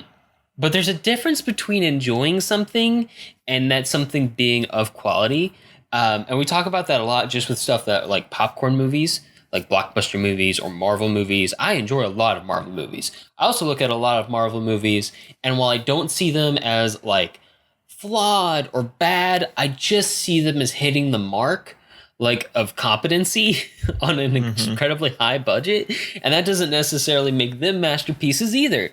there's a difference between enjoying something and that something being of quality. And we talk about that a lot just with stuff that like popcorn movies, like blockbuster movies or Marvel movies. I enjoy a lot of Marvel movies. I also look at a lot of Marvel movies, and while I don't see them as like flawed or bad, I just see them as hitting the mark like of competency on an incredibly high budget, and that doesn't necessarily make them masterpieces either.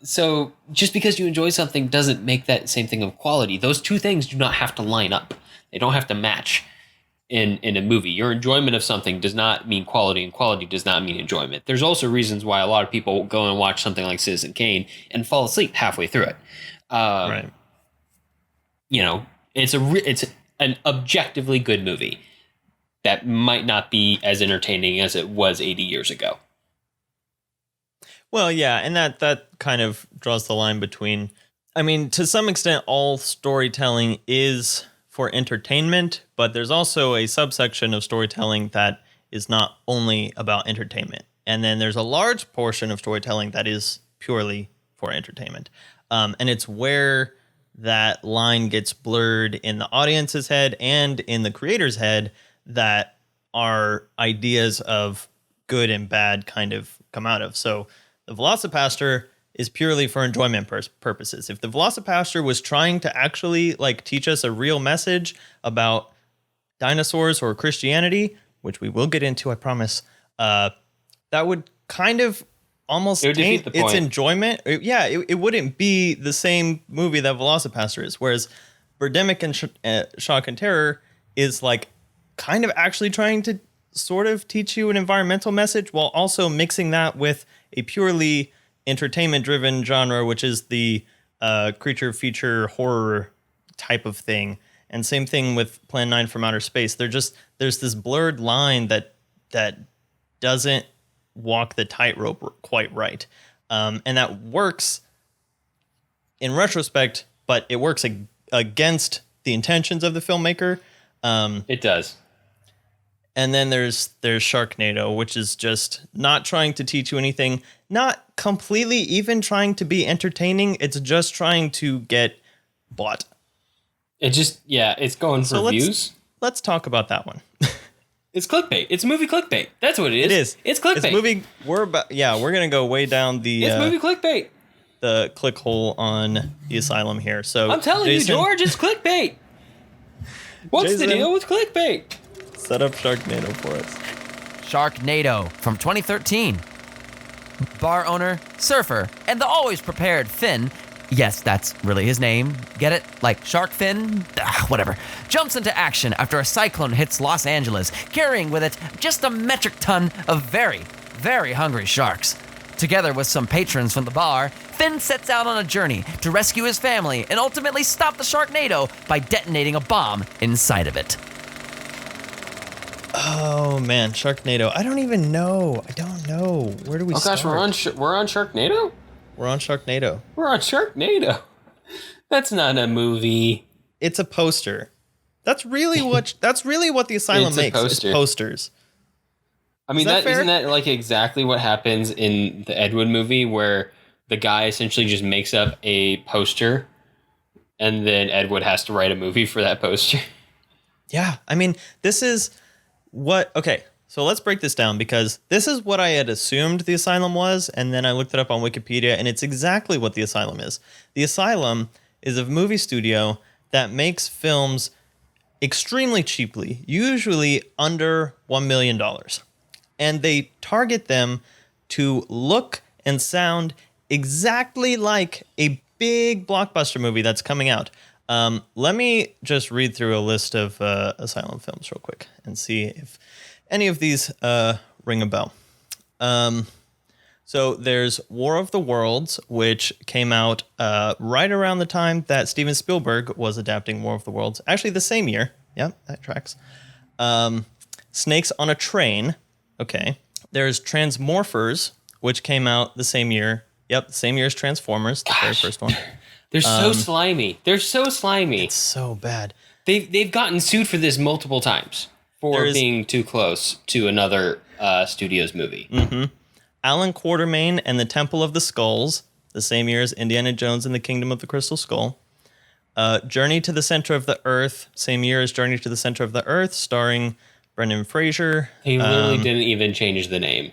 So just because you enjoy something doesn't make that same thing of quality. Those two things do not have to line up. They don't have to match in a movie. Your enjoyment of something does not mean quality, and quality does not mean enjoyment. There's also reasons why a lot of people go and watch something like Citizen Kane and fall asleep halfway through it. Right. It's an objectively good movie that might not be as entertaining as it was 80 years ago. Well, yeah, and that kind of draws the line between I mean, to some extent, all storytelling is for entertainment, but there's also a subsection of storytelling that is not only about entertainment. And then there's a large portion of storytelling that is purely for entertainment. And it's where that line gets blurred in the audience's head and in the creator's head that our ideas of good and bad kind of come out of. So the VelociPastor is purely for enjoyment purposes. If the VelociPastor was trying to actually like teach us a real message about dinosaurs or Christianity, which we will get into, I promise, that would kind of almost taint its enjoyment. It wouldn't be the same movie that VelociPastor is. Whereas Birdemic and Shock and Terror is like kind of actually trying to sort of teach you an environmental message while also mixing that with a purely entertainment-driven genre, which is the creature feature horror type of thing. And same thing with Plan 9 from Outer Space. There's this blurred line that doesn't walk the tightrope quite right. And that works in retrospect, but it works against the intentions of the filmmaker. It does. And then there's Sharknado, which is just not trying to teach you anything, not completely even trying to be entertaining. It's just trying to get bought. It's going for views. Let's talk about that one. It's clickbait. It's movie clickbait. That's what it is. It is. It's clickbait. It's movie. We're gonna go way down the. It's movie clickbait. The click hole on the asylum here. So I'm telling you, George, it's clickbait. What's the deal with clickbait? Set up Sharknado for us. Sharknado from 2013. Bar owner, surfer, and the always prepared Finn. Yes, that's really his name. Get it? Like Shark Fin? Whatever. Jumps into action after a cyclone hits Los Angeles, carrying with it just a metric ton of very, very hungry sharks. Together with some patrons from the bar, Finn sets out on a journey to rescue his family and ultimately stop the Sharknado by detonating a bomb inside of it. Oh man, Sharknado. I don't even know. I don't know. Where do we start? Oh gosh, we're on Sharknado? We're on Sharknado. We're on Sharknado. That's not a movie. It's a poster. That's really what the asylum makes. It's posters. I mean, isn't that like exactly what happens in the Ed Wood movie, where the guy essentially just makes up a poster, and then Ed Wood has to write a movie for that poster? Yeah, I mean, this is what. Okay, so let's break this down, because this is what I had assumed the asylum was, and then I looked it up on Wikipedia, and it's exactly what the asylum is. The asylum is a movie studio that makes films extremely cheaply, usually under $1 million. And they target them to look and sound exactly like a big blockbuster movie that's coming out. Let me just read through a list of asylum films real quick and see if any of these ring a bell. So there's War of the Worlds, which came out right around the time that Steven Spielberg was adapting War of the Worlds. Actually, the same year. Yep, that tracks. Snakes on a Train. Okay. There's Transmorphers, which came out the same year. Yep, the same year as Transformers, the very first one. They're so slimy. They're so slimy. It's so bad. They've gotten sued for this multiple times for being too close to another studio's movie. Mm-hmm. Alan Quatermain and the Temple of the Skulls, the same year as Indiana Jones and the Kingdom of the Crystal Skull. Journey to the Center of the Earth, same year as Journey to the Center of the Earth, starring Brendan Fraser. He literally didn't even change the name.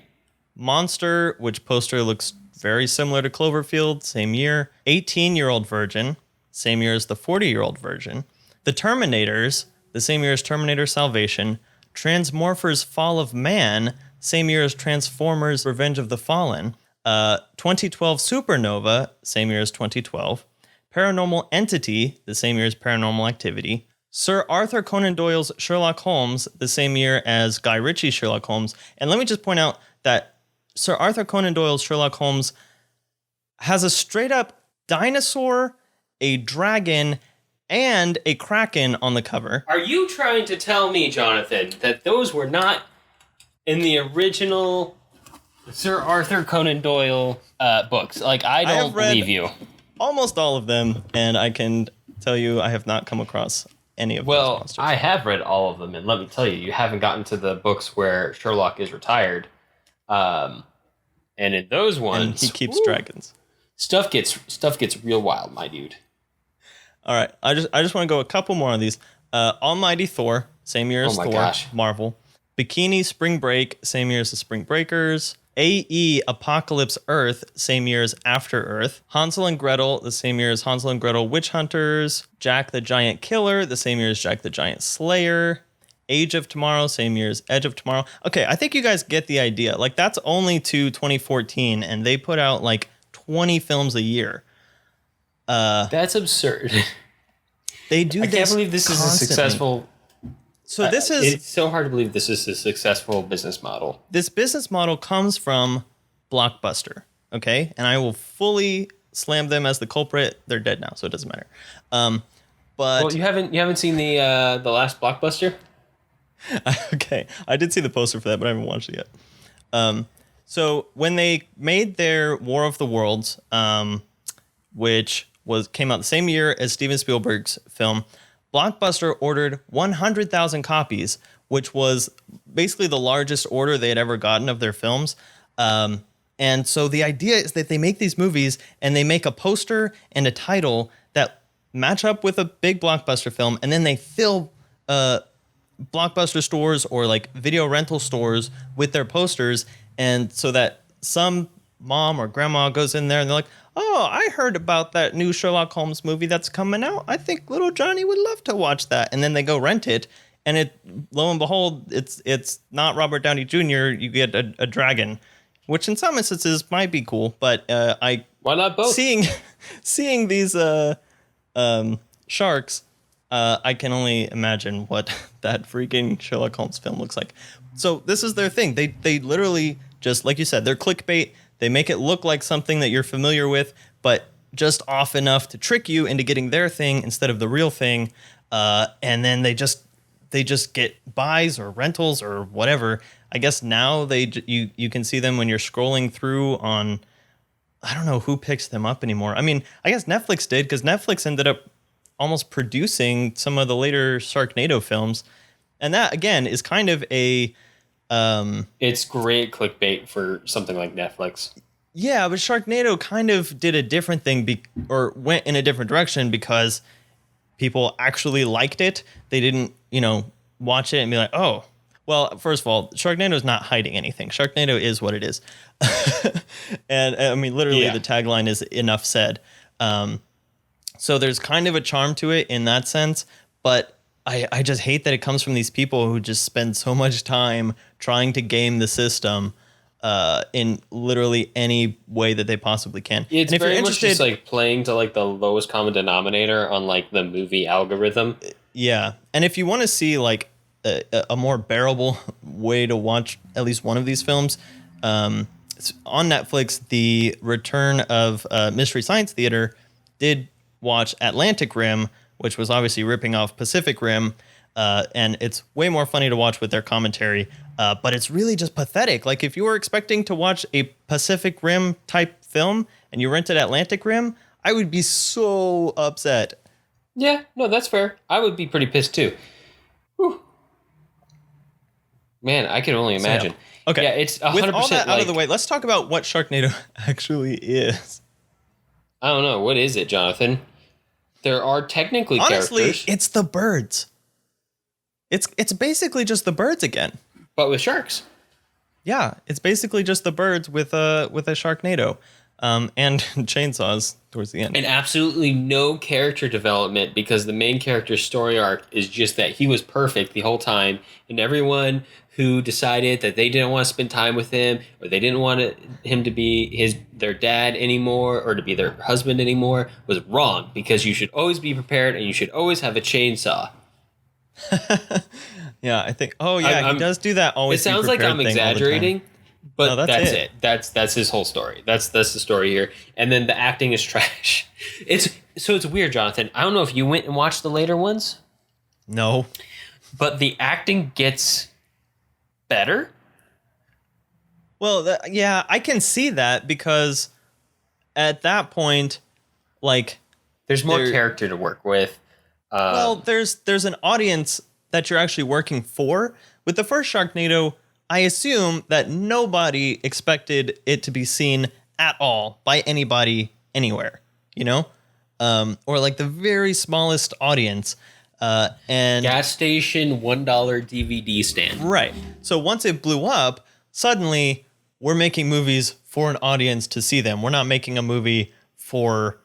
Monster, which poster looks very similar to Cloverfield, same year. 18-Year-Old Virgin, same year as the 40-Year-Old Virgin. The Terminators, the same year as Terminator Salvation. Transmorphers Fall of Man, same year as Transformers Revenge of the Fallen. 2012 Supernova, same year as 2012. Paranormal Entity, the same year as Paranormal Activity. Sir Arthur Conan Doyle's Sherlock Holmes, the same year as Guy Ritchie's Sherlock Holmes. And let me just point out that Sir Arthur Conan Doyle's Sherlock Holmes has a straight up dinosaur, a dragon, and a kraken on the cover. Are you trying to tell me, Jonathan, that those were not in the original Sir Arthur Conan Doyle books? Like, I don't believe you. almost all of them, and I can tell you I have not come across any of those Well, monsters. I have read all of them, and let me tell you, you haven't gotten to the books where Sherlock is retired. And in those ones, and he keeps dragons. Stuff gets real wild, my dude. All right, I just want to go a couple more on these. Almighty Thor, same year as Thor, gosh. Marvel. Bikini Spring Break, same year as the Spring Breakers. AE Apocalypse Earth, same year as After Earth. Hansel and Gretel, the same year as Hansel and Gretel Witch Hunters. Jack the Giant Killer, the same year as Jack the Giant Slayer. Age of Tomorrow, same year as Edge of Tomorrow. Okay, I think you guys get the idea. Like, that's only to 2014, and they put out like 20 films a year. That's absurd. They do this. I can't believe this is a successful. So this is. It's so hard to believe this is a successful business model. This business model comes from Blockbuster, okay? And I will fully slam them as the culprit. They're dead now, so it doesn't matter. But Well, you haven't seen the last Blockbuster? okay, I did see the poster for that, but I haven't watched it yet. So when they made their War of the Worlds, which came out the same year as Steven Spielberg's film, Blockbuster ordered 100,000 copies, which was basically the largest order they had ever gotten of their films. And so the idea is that they make these movies and they make a poster and a title that match up with a big Blockbuster film, and then they fill Blockbuster stores or like video rental stores with their posters, and so that some mom or grandma goes in there and they're like, "Oh, I heard about that new Sherlock Holmes movie that's coming out. I think little Johnny would love to watch that." And then they go rent it, and it, lo and behold, it's not Robert Downey Jr. You get a dragon, which in some instances might be cool, but why not both? Seeing these sharks, I can only imagine what that freaking Sherlock Holmes film looks like. So this is their thing. They literally, just like you said, they're clickbait. They make it look like something that you're familiar with, but just off enough to trick you into getting their thing instead of the real thing. And then they just get buys or rentals or whatever. I guess now you can see them when you're scrolling through on, I don't know who picks them up anymore. I mean, I guess Netflix did, because Netflix ended up almost producing some of the later Sharknado films. And that, again, is kind of a... it's great clickbait for something like Netflix. Yeah, but Sharknado kind of did a different thing or went in a different direction because people actually liked it. They didn't, watch it and be like, oh, well, first of all, Sharknado is not hiding anything. Sharknado is what it is. And I mean, literally the tagline is enough said. So there's kind of a charm to it in that sense, but I just hate that it comes from these people who just spend so much time trying to game the system in literally any way that they possibly can. It's very much just like playing to like the lowest common denominator on like the movie algorithm. Yeah, and if you want to see like a more bearable way to watch at least one of these films, on Netflix, the return of Mystery Science Theater did watch Atlantic Rim, which was obviously ripping off Pacific Rim, and it's way more funny to watch with their commentary, but it's really just pathetic. Like, if you were expecting to watch a Pacific Rim type film and you rented Atlantic Rim, I would be so upset. Yeah, no, that's fair. I would be pretty pissed too. Whew. Man, I can only imagine. So, yeah. Okay, yeah, it's 100% with all that out like, of the way, let's talk about what Sharknado actually is. I don't know. What is it, Jonathan? There are technically honestly, characters. It's the birds. It's basically just the birds again. But with sharks. Yeah, it's basically just the birds with a Sharknado. And chainsaws towards the end. And absolutely no character development, because the main character's story arc is just that he was perfect the whole time, and everyone who decided that they didn't want to spend time with him, or they didn't want him to be their dad anymore, or to be their husband anymore, was wrong, because you should always be prepared and you should always have a chainsaw. Yeah, I think. Oh yeah, he does do that. Always. It sounds like I'm exaggerating, but no, that's it. That's his whole story. That's the story here. And then the acting is trash. It's weird, Jonathan. I don't know if you went and watched the later ones. No, but the acting gets better. Well, yeah, I can see that, because at that point, like There's more character to work with. Well, there's an audience that you're actually working for. With the first Sharknado, I assume that nobody expected it to be seen at all by anybody anywhere, you know? Or like the very smallest audience. And gas station $1 DVD stand. right. So once it blew up, suddenly we're making movies for an audience to see them. We're not making a movie for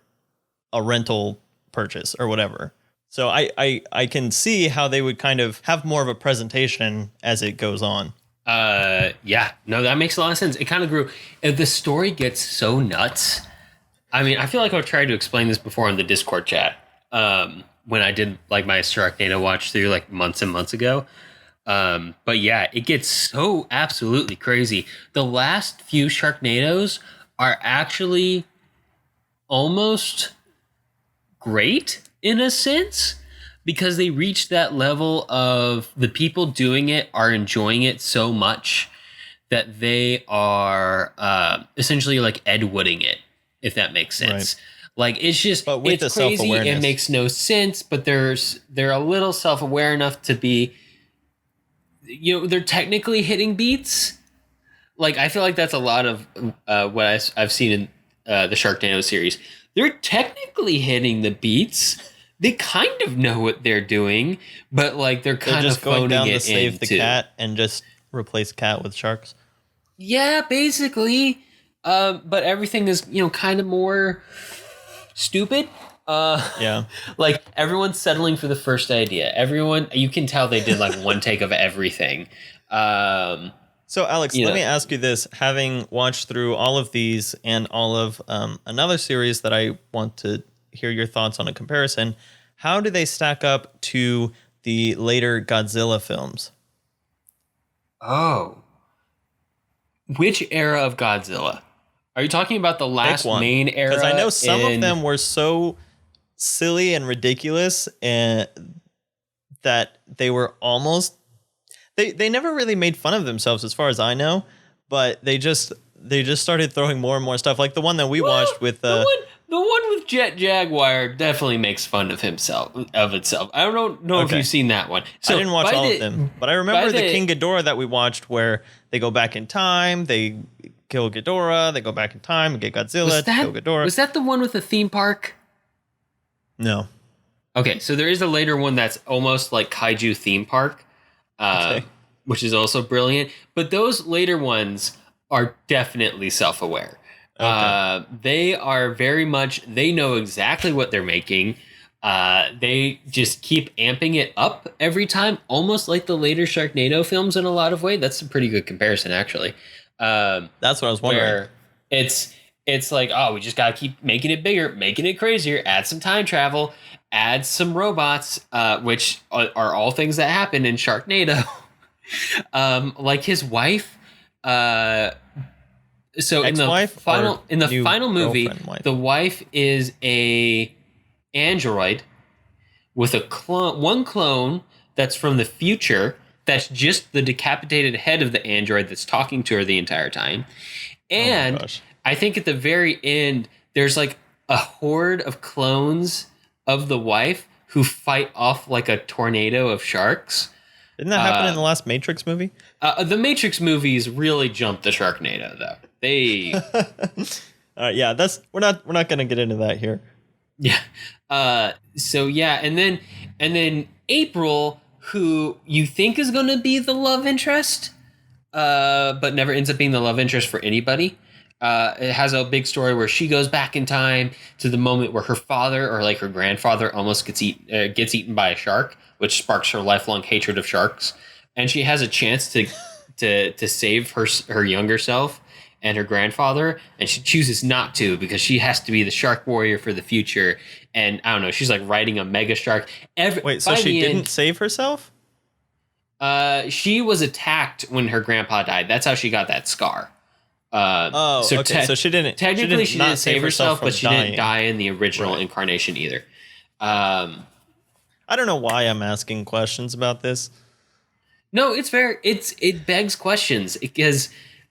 a rental purchase or whatever. So I can see how they would kind of have more of a presentation as it goes on. Yeah, no, that makes a lot of sense. It kind of grew. The story gets so nuts. I mean, I feel like I've tried to explain this before in the Discord chat. When I did like my Sharknado watch through like months and months ago. But yeah, it gets so absolutely crazy. The last few Sharknadoes are actually almost great in a sense, because they reach that level of the people doing it are enjoying it so much that they are essentially like Ed Wooding it, if that makes sense. Right. Like it's just, but with it's the crazy. Self-awareness. It makes no sense, but they're a little self-aware enough to be, you know, they're technically hitting beats. Like I feel like that's a lot of what I've seen in the Sharknado series. They're technically hitting the beats. They kind of know what they're doing, but like they're kind just of going down phoning to it save the too. cat and just replace cat with sharks. Yeah, basically. But everything is, you know, kind of more stupid. Yeah. Like everyone's settling for the first idea. Everyone, you can tell they did like one take of everything. So Alex, let me ask you this: having watched through all of these and all of another series that I want to hear your thoughts on a comparison, how do they stack up to the later Godzilla films? Oh. Which era of Godzilla? Are you talking about the last main era? Because I know some of them were so silly and ridiculous and that they were almost... They never really made fun of themselves as far as I know, but they just started throwing more and more stuff. Like the one that we watched with... The one with Jet Jaguar definitely makes fun of itself. I don't know if you've seen that one. So I didn't watch all of them, but I remember the King Ghidorah that we watched where they go back in time, they kill Ghidorah, they go back in time and get Godzilla to kill Ghidorah. Was that the one with the theme park? No. Okay, so there is a later one that's almost like Kaiju theme park, which is also brilliant. But those later ones are definitely self-aware. Okay. They are very much, they know exactly what they're making. They just keep amping it up every time, almost like the later Sharknado films in a lot of ways. That's a pretty good comparison, actually. That's what I was wondering. Where it's like, oh, we just got to keep making it bigger, making it crazier, add some time travel, add some robots, which are all things that happen in Sharknado. Like his wife, so in the final movie, the wife is a android with one clone that's from the future. That's just the decapitated head of the android that's talking to her the entire time. And I think at the very end, there's like a horde of clones of the wife who fight off like a tornado of sharks. Didn't that happen in the last Matrix movie? The Matrix movies really jumped the Sharknado, though. They, yeah, we're not gonna get into that here. Yeah. So yeah, and then April, who you think is going to be the love interest, but never ends up being the love interest for anybody. It has a big story where she goes back in time to the moment where her father or like her grandfather almost gets eaten by a shark, which sparks her lifelong hatred of sharks. And she has a chance to save her younger self and her grandfather, and she chooses not to because she has to be the shark warrior for the future. And I don't know, she's like riding a mega shark. Wait, so she didn't save herself? She was attacked when her grandpa died. That's how she got that scar. Okay. So she didn't. Technically, she didn't save herself, but she dying. Didn't die in the original incarnation either. I don't know why I'm asking questions about this. No, it's fair. It begs questions because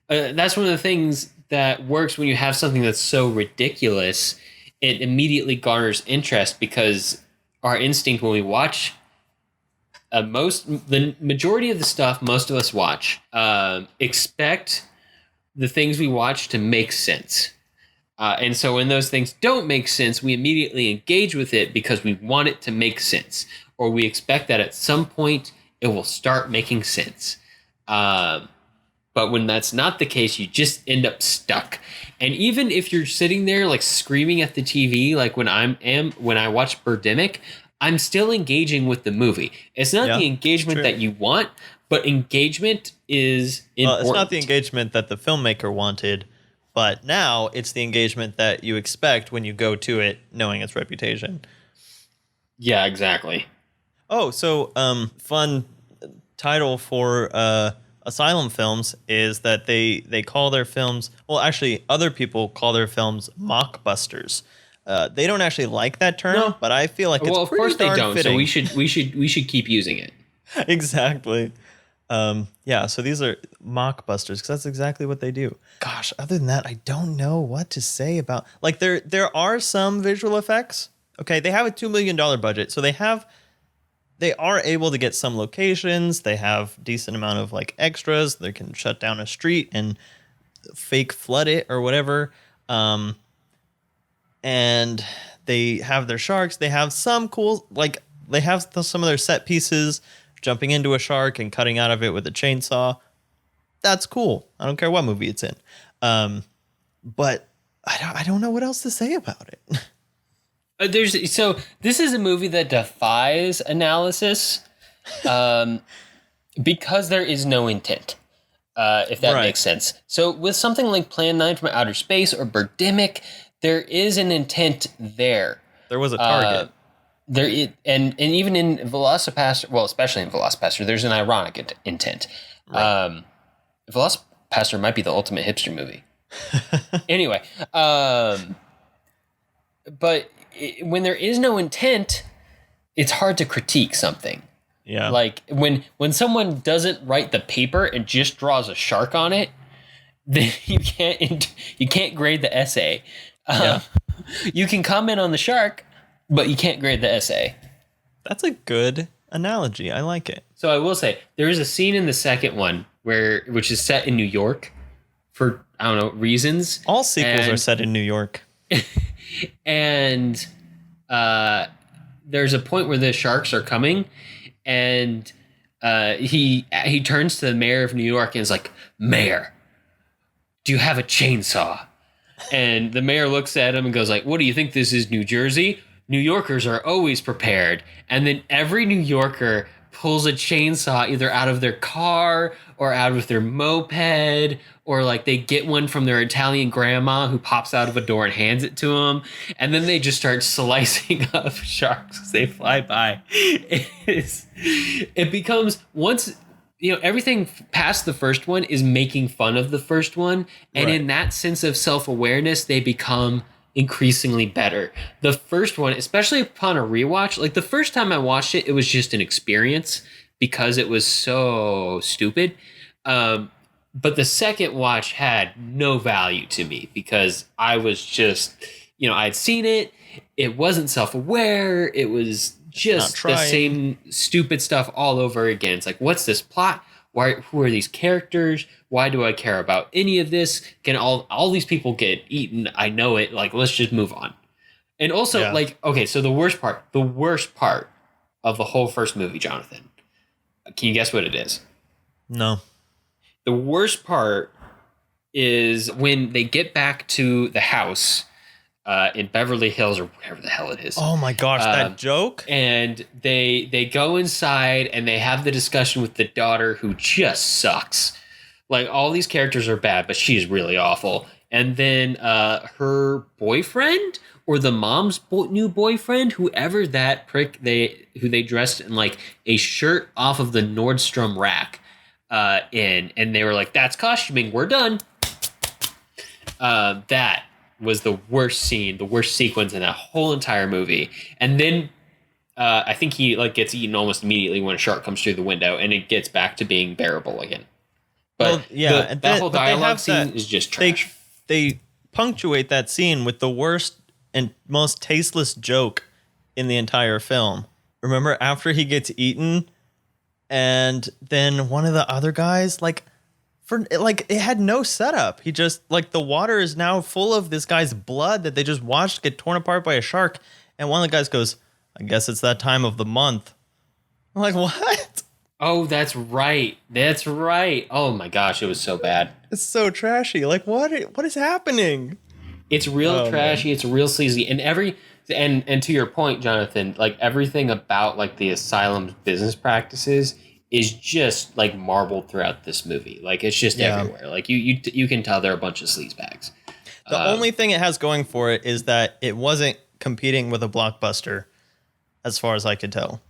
that's one of the things that works when you have something that's so ridiculous it immediately garners interest because our instinct when we watch the majority of the stuff most of us watch expect the things we watch to make sense. And so when those things don't make sense, we immediately engage with it because we want it to make sense, or we expect that at some point it will start making sense. But when that's not the case, you just end up stuck. And even if you're sitting there like screaming at the TV, like when I watch Birdemic, I'm still engaging with the movie. It's not the engagement that you want, but engagement is important. It's not the engagement that the filmmaker wanted, but now it's the engagement that you expect when you go to it knowing its reputation. Yeah, exactly. Oh, so fun title for Asylum films is that they call their films, well, actually, other people call their films mockbusters. They don't actually like that term, but I feel like it's of course they don't. fitting. So we should keep using it. Exactly. So these are mockbusters because that's exactly what they do. Gosh, other than that, I don't know what to say about. Like there are some visual effects. Okay, they have a $2 million budget, so they are able to get some locations. They have decent amount of like extras. They can shut down a street and fake flood it or whatever. And they have their sharks. They have some cool, like they have some of their set pieces, jumping into a shark and cutting out of it with a chainsaw. That's cool. I don't care what movie it's in. But I don't know what else to say about it. So this is a movie that defies analysis because there is no intent, if that makes sense. So with something like Plan 9 from Outer Space or Birdemic, there is an intent there. There was a target. And even in VelociPastor, well, especially in VelociPastor, there's an ironic intent. Right. VelociPastor might be the ultimate hipster movie. Anyway, but when there is no intent, it's hard to critique something. Yeah. Like when someone doesn't write the paper and just draws a shark on it, then you can't grade the essay. You can comment on the shark, but you can't grade the essay. That's a good analogy. I like it. So I will say there is a scene in the second one which is set in New York for, I don't know, reasons. All sequels are set in New York. And there's a point where the sharks are coming, and he turns to the mayor of New York and is like, "Mayor, do you have a chainsaw?" And the mayor looks at him and goes like, "What do you think this is, New Jersey? New Yorkers are always prepared." And then every New Yorker pulls a chainsaw either out of their car or out of their moped, or like they get one from their Italian grandma who pops out of a door and hands it to them. And then they just start slicing up sharks as they fly by. It becomes, once, everything past the first one is making fun of the first one. And in that sense of self-awareness, they become increasingly better. The first one, especially upon a rewatch, like the first time I watched it, it was just an experience because it was so stupid. But the second watch had no value to me because I was just, I'd seen it. It wasn't self-aware. It was just the same stupid stuff all over again. It's like, what's this plot? Who are these characters? Why do I care about any of this? Can all these people get eaten? I know it. Like, let's just move on. And also, okay, so the worst part of the whole first movie, Jonathan, can you guess what it is? No. The worst part is when they get back to the house in Beverly Hills or whatever the hell it is. Oh my gosh, that joke. And they go inside and they have the discussion with the daughter who just sucks. Like, all these characters are bad, but she's really awful. And then her boyfriend or the mom's new boyfriend, whoever that prick who they dressed in like a shirt off of the Nordstrom rack and they were like, "That's costuming, we're done." That was the worst scene, the worst sequence in that whole entire movie. And then I think he gets eaten almost immediately when a shark comes through the window, and it gets back to being bearable again. But that whole dialogue scene is just trash. They punctuate that scene with the worst and most tasteless joke in the entire film. Remember after he gets eaten, and then one of the other guys, like, it had no setup. He just, like, the water is now full of this guy's blood that they just watched get torn apart by a shark. And one of the guys goes, I guess it's that time of the month. I'm like, what? Oh, that's right. That's right. Oh my gosh, it was so bad. It's so trashy. Like, what is happening? It's real trashy. Man. It's real sleazy. And to your point, Jonathan, like everything about like the asylum's business practices is just like marbled throughout this movie. Like it's just everywhere. Like you can tell they're a bunch of sleazebags. The only thing it has going for it is that it wasn't competing with a blockbuster, as far as I could tell.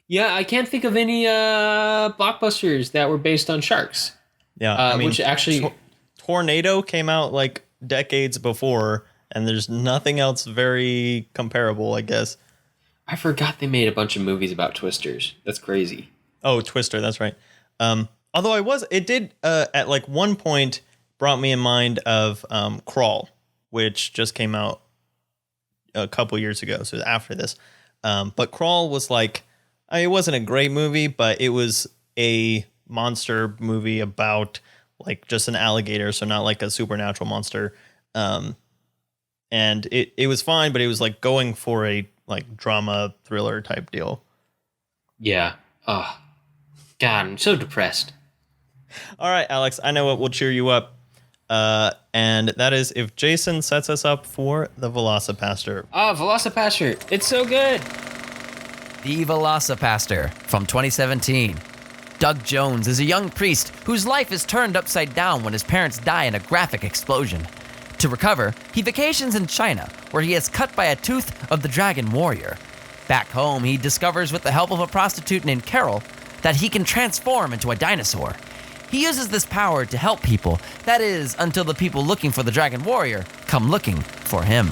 Yeah, I can't think of any blockbusters that were based on sharks. Yeah, I mean, which actually Tornado came out like decades before, and there's nothing else very comparable, I guess. I forgot they made a bunch of movies about twisters. That's crazy. Oh, Twister, that's right. Although it did at like one point brought me in mind of Crawl, which just came out a couple years ago, so after this. But Crawl was like, it wasn't a great movie, but it was a monster movie about like just an alligator, so not like a supernatural monster. And it was fine, but it was like going for a like drama thriller type deal. Yeah. Oh, God, I'm so depressed. All right, Alex, I know what will cheer you up. And that is if Jason sets us up for the VelociPastor. Oh, VelociPastor. It's so good. The VelociPastor from 2017. Doug Jones is a young priest whose life is turned upside down when his parents die in a graphic explosion. To recover, he vacations in China, where he is cut by a tooth of the dragon warrior. Back home, he discovers with the help of a prostitute named Carol that he can transform into a dinosaur. He uses this power to help people, that is, until the people looking for the dragon warrior come looking for him.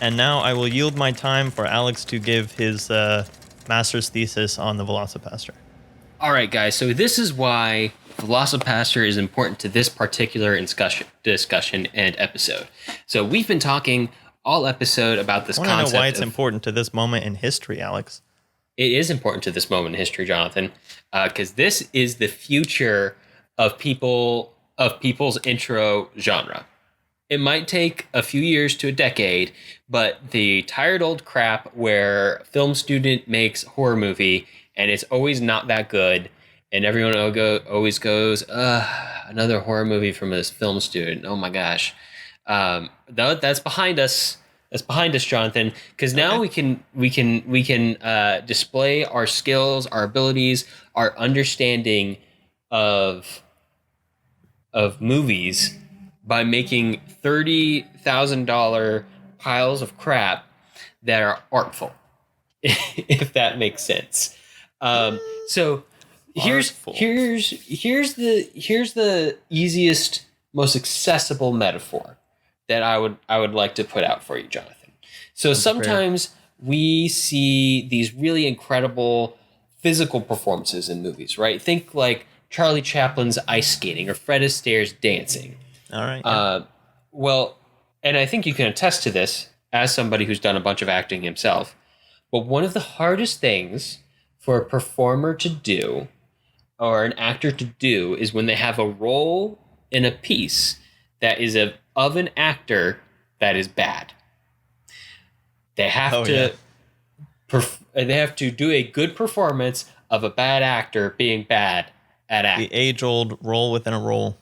And now I will yield my time for Alex to give his master's thesis on the VelociPastor. All right, guys. So this is why VelociPastor is important to this particular discussion and episode. So we've been talking all episode about this concept. I want to know why it's important to this moment in history, Alex. It is important to this moment in history, Jonathan, because this is the future of people's intro genre. It might take a few years to a decade, but the tired old crap where film student makes horror movie and it's always not that good, and everyone always goes, another horror movie from a film student. Oh my gosh, that's behind us. That's behind us, Jonathan. Because now we can display our skills, our abilities, our understanding of movies by making $30,000 piles of crap that are artful, if that makes sense. So here's the easiest, most accessible metaphor that I would like to put out for you, Jonathan. So sometimes we see these really incredible physical performances in movies, right? Think like Charlie Chaplin's ice skating or Fred Astaire's dancing. All right. Yeah. Well, and I think you can attest to this as somebody who's done a bunch of acting himself. But one of the hardest things for a performer to do or an actor to do is when they have a role in a piece that is of an actor that is bad. They have they have to do a good performance of a bad actor being bad at acting. The age-old role within a role.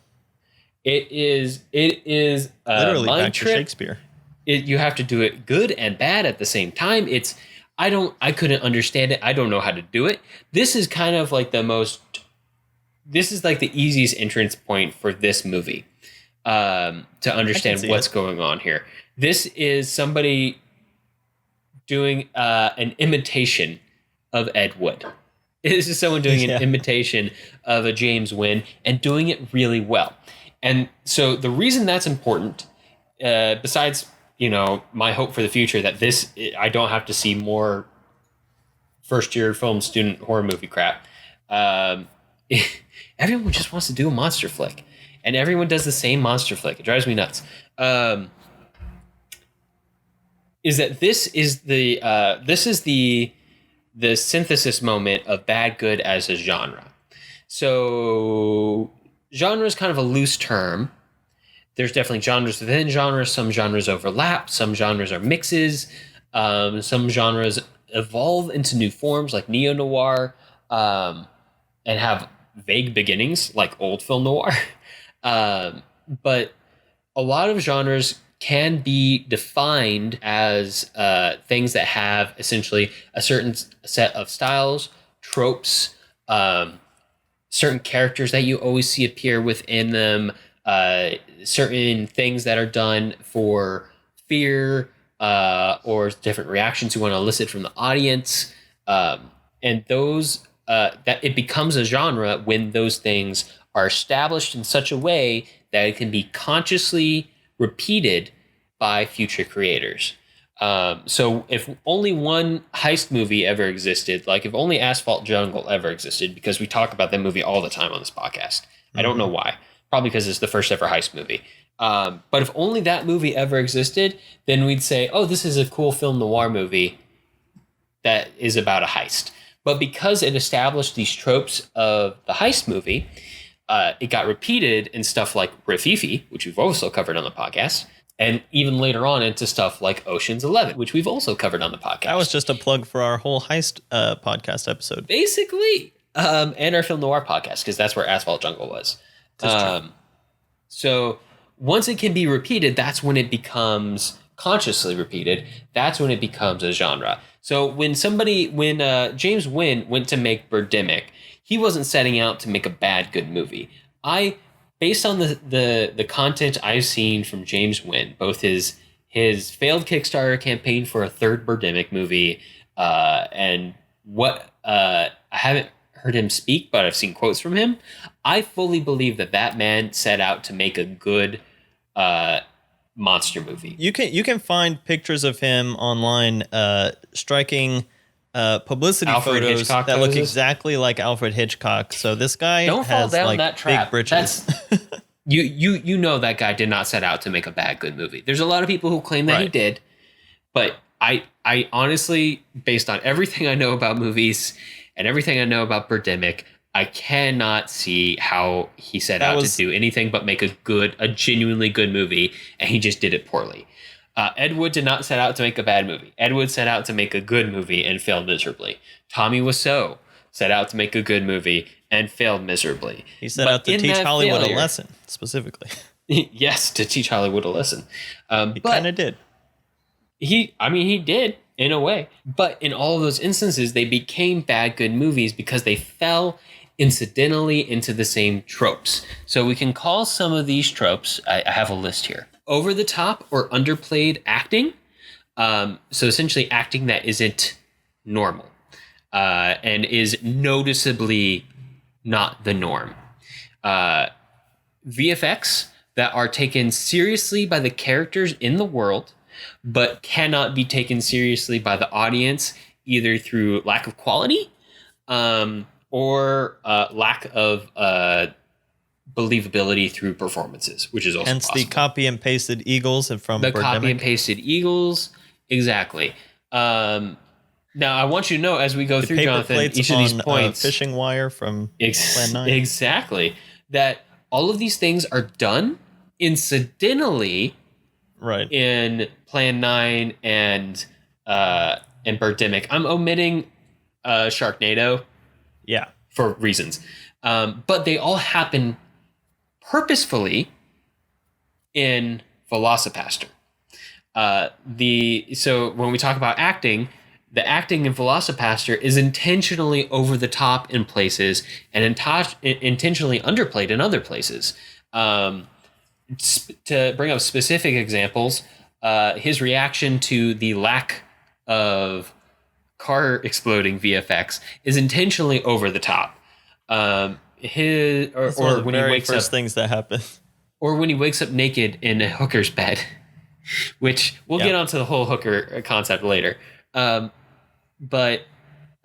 It is literally mind back trip. to Shakespeare. You have to do it good and bad at the same time. I couldn't understand it. I don't know how to do it. This is kind of like this is like the easiest entrance point for this movie to understand what's going on here. This is somebody doing an imitation of Ed Wood. This is someone doing an imitation of a James Wynn and doing it really well. And so the reason that's important, besides, my hope for the future that I don't have to see more first-year film student horror movie crap. Everyone just wants to do a monster flick. and everyone does the same monster flick. It drives me nuts. Is that this is the synthesis moment of bad good as a genre. So genre is kind of a loose term. There's definitely genres within genres. Some genres overlap. Some genres are mixes. Some genres evolve into new forms like neo-noir and have vague beginnings like old film noir. But a lot of genres can be defined as things that have essentially a certain set of styles, tropes, certain characters that you always see appear within them, certain things that are done for fear or different reactions you want to elicit from the audience. And those that it becomes a genre when those things are established in such a way that it can be consciously repeated by future creators. So if only one heist movie ever existed, like if only Asphalt Jungle ever existed, because we talk about that movie all the time on this podcast. I don't know why. Probably because it's the first ever heist movie. But if only that movie ever existed, then we'd say, oh, this is a cool film noir movie that is about a heist. But because it established these tropes of the heist movie, it got repeated in stuff like Rafifi, which we've also covered on the podcast, and even later on into stuff like Ocean's 11, which we've also covered on the podcast. That was just a plug for our whole heist podcast episode. Basically, and our film noir podcast, because that's where Asphalt Jungle was. So once it can be repeated, that's when it becomes consciously repeated. That's when it becomes a genre. So when James Wynn went to make Birdemic, he wasn't setting out to make a bad good movie. Based on the content I've seen from James Wynn, both his failed Kickstarter campaign for a third Birdemic movie, and what I haven't heard him speak, but I've seen quotes from him. I fully believe that man set out to make a good monster movie. You can find pictures of him online, striking publicity Alfred photos Hitchcock that look poses? exactly like Alfred Hitchcock. So this guy Don't fall has down like that trap. big britches. You know that guy did not set out to make a bad good movie. There's a lot of people who claim that he Right. did, but I honestly, based on everything I know about movies and everything I know about Birdemic, I cannot see how he set out to do anything but make a genuinely good movie, and he just did it poorly. Ed Wood did not set out to make a bad movie. Ed Wood set out to make a good movie and failed miserably. Tommy Wiseau set out to make a good movie and failed miserably. He set out to teach Hollywood a lesson, specifically. Yes, to teach Hollywood a lesson. He kind of did. He did in a way. But in all of those instances, they became bad good movies because they fell incidentally into the same tropes. So we can call some of these tropes, I have a list here, over the top or underplayed acting. So essentially acting that isn't normal and is noticeably not the norm. VFX that are taken seriously by the characters in the world, but cannot be taken seriously by the audience, either through lack of quality or lack of believability through performances, which is also hence possible. the copy and pasted eagles from The Birdemic. copy and pasted eagles, exactly. Now, I want you to know as we go The through, paper Jonathan, plates each of these on, points, fishing wire from Plan 9. exactly, that all of these things are done incidentally, Right. in Plan 9 and Birdemic. I'm omitting Sharknado Yeah. for reasons, but they all happen purposefully in VelociPastor. So when we talk about acting, the acting in VelociPastor is intentionally over the top in places and intentionally underplayed in other places. To bring up specific examples, his reaction to the lack of car exploding VFX is intentionally over the top. Or when he wakes up, things that happen. or when he wakes up naked in a hooker's bed, which we'll get onto the whole hooker concept later. But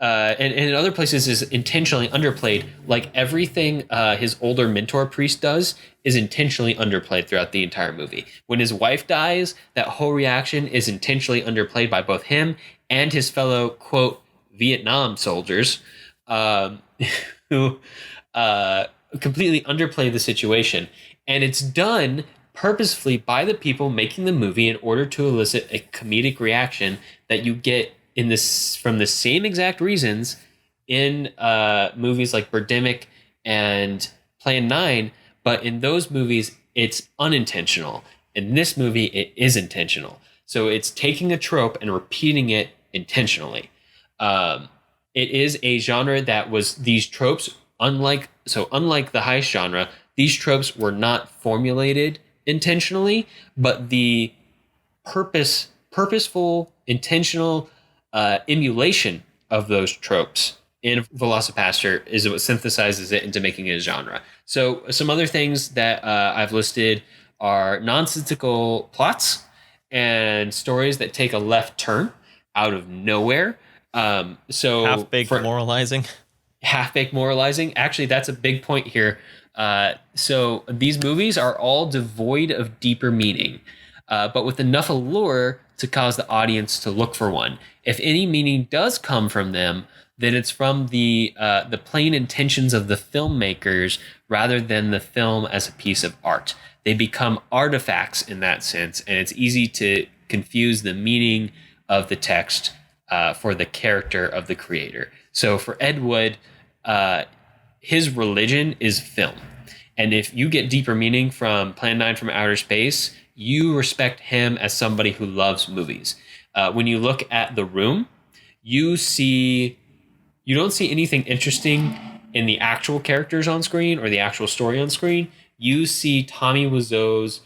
and in other places is intentionally underplayed. Like everything his older mentor priest does is intentionally underplayed throughout the entire movie. When his wife dies, that whole reaction is intentionally underplayed by both him and his fellow, quote, Vietnam soldiers, who completely underplay the situation. And it's done purposefully by the people making the movie in order to elicit a comedic reaction that you get in this from the same exact reasons in movies like Birdemic and Plan 9, but in those movies it's unintentional. In this movie it is intentional. So it's taking a trope and repeating it intentionally. It is a genre that was these tropes, unlike the heist genre, these tropes were not formulated intentionally, but the purposeful, intentional emulation of those tropes in VelociPastor is what synthesizes it into making it a genre. So some other things that I've listed are nonsensical plots and stories that take a left turn out of nowhere. So half-baked moralizing. Half-baked moralizing. Actually, that's a big point here. So these movies are all devoid of deeper meaning, but with enough allure to cause the audience to look for one. If any meaning does come from them, then it's from the plain intentions of the filmmakers rather than the film as a piece of art. They become artifacts in that sense, and it's easy to confuse the meaning of the text for the character of the creator. So for Ed Wood, his religion is film. And if you get deeper meaning from Plan 9 from Outer Space, you respect him as somebody who loves movies. When you look at The Room, you don't see anything interesting in the actual characters on screen or the actual story on screen. You see Tommy Wiseau's